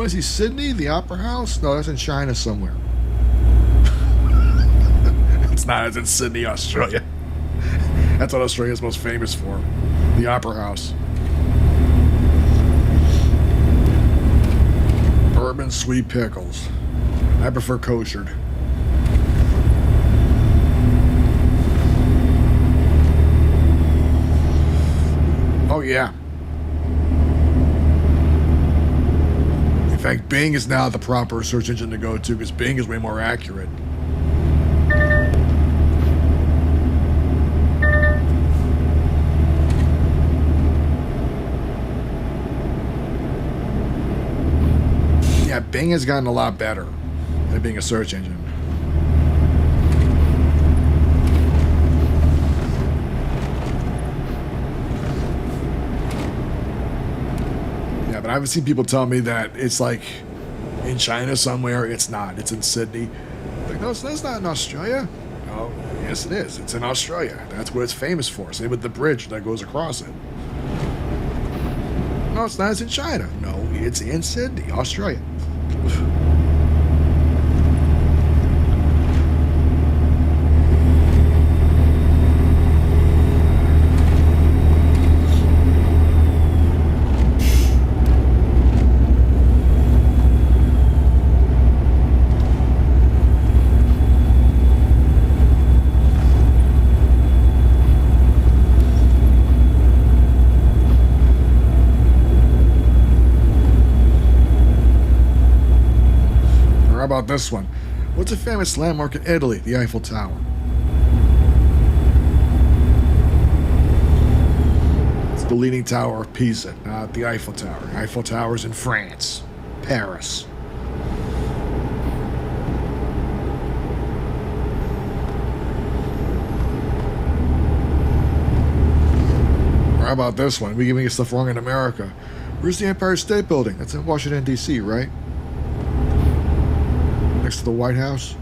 Is he Sydney, the Opera House? No, that's in China somewhere. It's not. It's in Sydney, Australia. That's what Australia's most famous for. The Opera House. Bourbon sweet pickles. I prefer koshered. Oh, yeah. In fact, Bing is now the proper search engine to go to because Bing is way more accurate. Yeah, Bing has gotten a lot better at being a search engine. But I haven't seen people tell me that it's like in China somewhere. It's not. It's in Sydney. Like, no, that's not in Australia. Oh, yes, it is. It's in Australia. That's what it's famous for. Same with the bridge that goes across it. No, it's not. It's in China. No, it's in Sydney, Australia. How about this one? What's a famous landmark in Italy? The Eiffel Tower. It's the Leaning Tower of Pisa, not the Eiffel Tower. The Eiffel Tower's in France, Paris. Or how about this one? We can get stuff wrong in America. Where's the Empire State Building? That's in Washington, D.C., right? Next to the White House.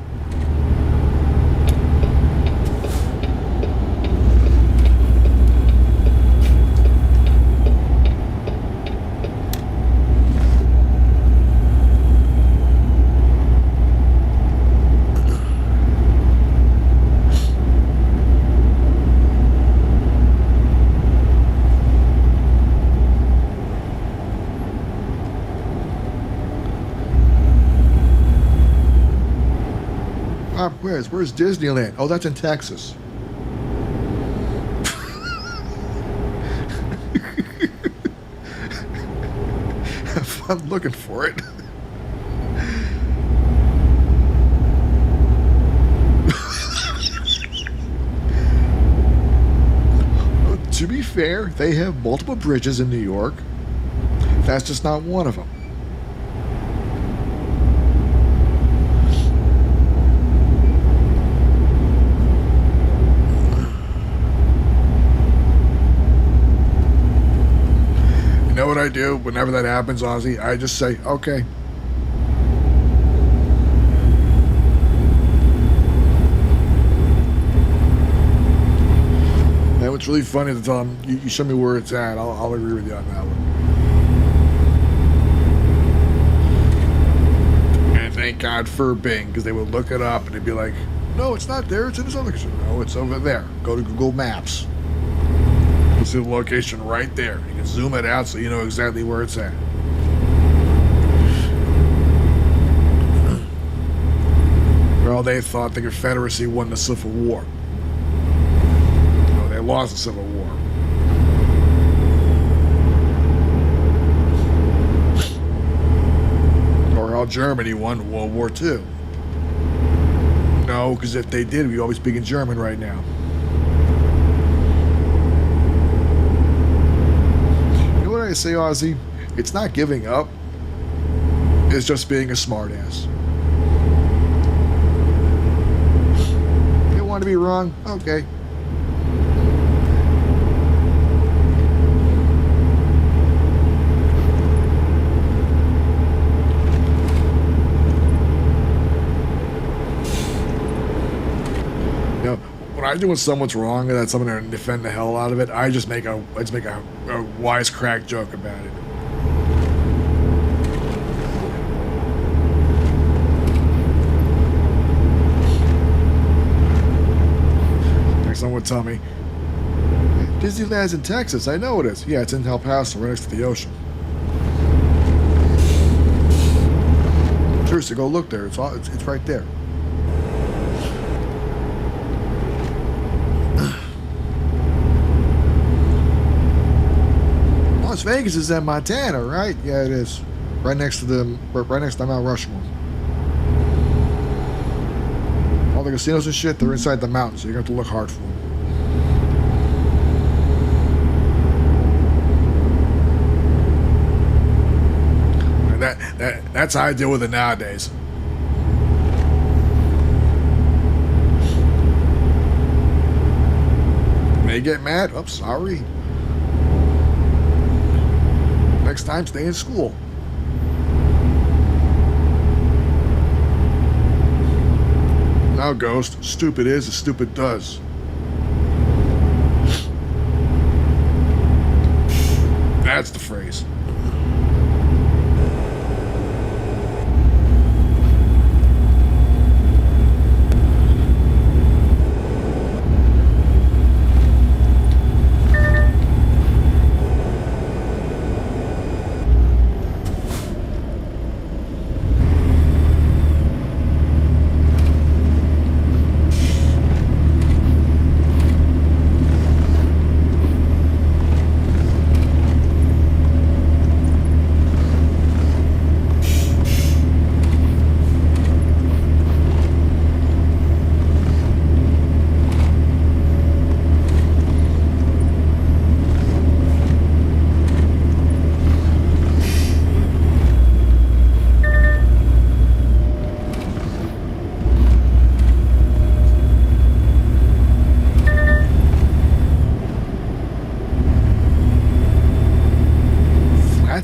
is. Where's Disneyland? Oh, that's in Texas. Have fun looking for it. To be fair, they have multiple bridges in New York. That's just not one of them. You know what I do whenever that happens, Ozzy? I just say, okay. And what's really funny to tell them, you show me where it's at, I'll agree with you on that one. And thank God for Bing, because they would look it up and they'd be like, no, it's not there, it's in this other location. No, it's over there. Go to Google Maps. You'll see the location right there. You can zoom it out so you know exactly where it's at. Well, they thought the Confederacy won the Civil War. No, they lost the Civil War. Or how Germany won World War II. No, because if they did, we'd always speak in German right now. You know what I say, Ozzy? It's not giving up. It's just being a smartass. You want to be wrong? Okay. When I do when someone's wrong and that's someone to defend the hell out of it, I just make a wisecrack joke about it. Like someone would tell me, Disneyland's in Texas. I know it is. Yeah, it's in El Paso, right next to the ocean. Seriously, go look there. It's right there. Las Vegas is in Montana, right? Yeah, it is. Right next to Mount Rushmore. All the casinos and shit, they're inside the mountains, so you're going to have to look hard for them. And that's how I deal with it nowadays. May get mad. Oh, sorry. Next time, stay in school. Now, Ghost, stupid is as stupid does. That's the phrase.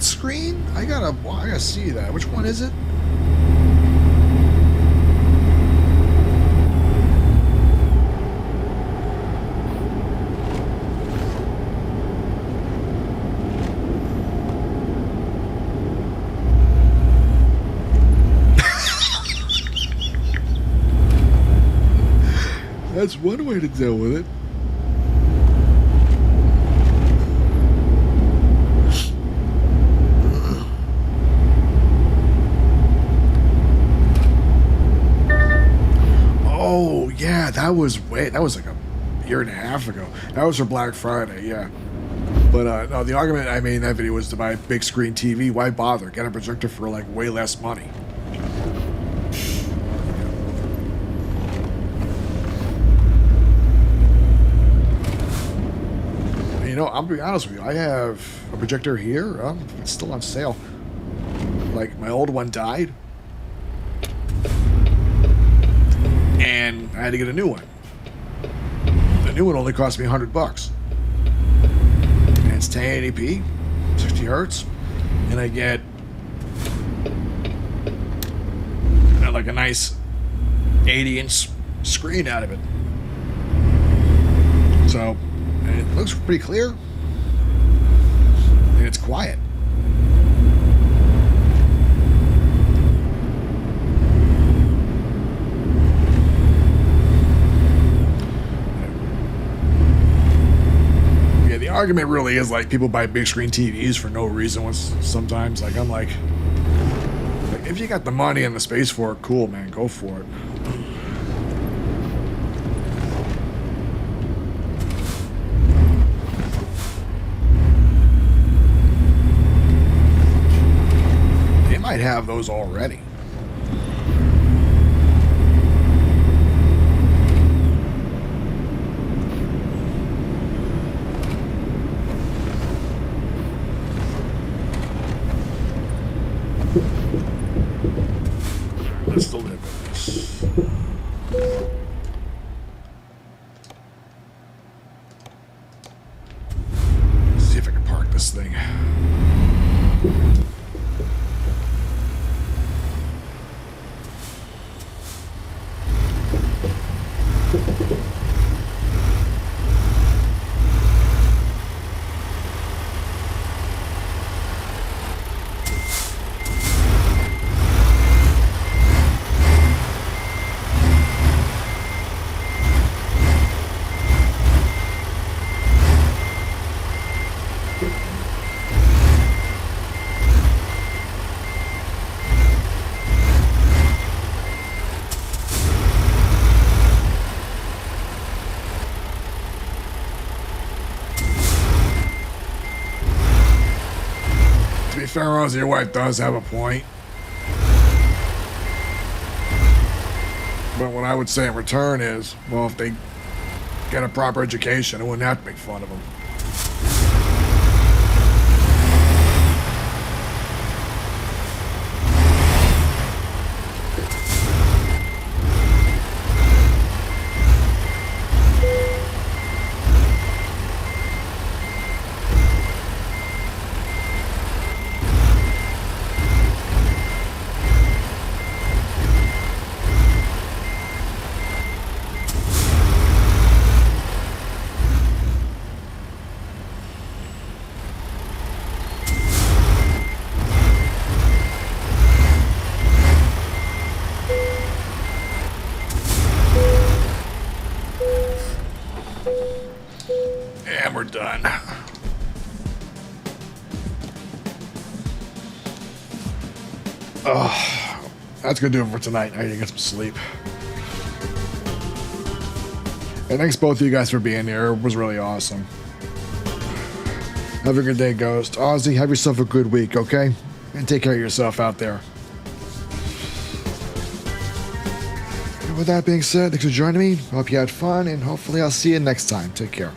Screen? I gotta see that. Which one is it? That's one way to deal with it. that was like a year and a half ago. That was for Black Friday, yeah. But no, the argument I made in that video was to buy a big screen TV. Why bother? Get a projector for like way less money. You know, I'm gonna be honest with you. I have a projector here. It's still on sale. Like, my old one died, and I had to get a new one. The new one only cost me $100. And it's 1080p, 60 hertz, and I get like a nice 80-inch screen out of it. So, and it looks pretty clear, and it's quiet. Yeah, the argument really is like people buy big screen TVs for no reason. Sometimes, like, I'm like, if you got the money and the space for it, cool, man, go for it. Might have those already. Let's deliver this. Let's see if I can park this thing. To be fair, Rosie, your wife does have a point. But what I would say in return is, well, if they get a proper education, I wouldn't have to make fun of them. And we're done. Oh, that's gonna do it for tonight. I need to get some sleep. And thanks both of you guys for being here. It was really awesome. Have a good day, Ghost. Ozzy, have yourself a good week, okay? And take care of yourself out there. And with that being said, thanks for joining me. Hope you had fun, and hopefully I'll see you next time. Take care.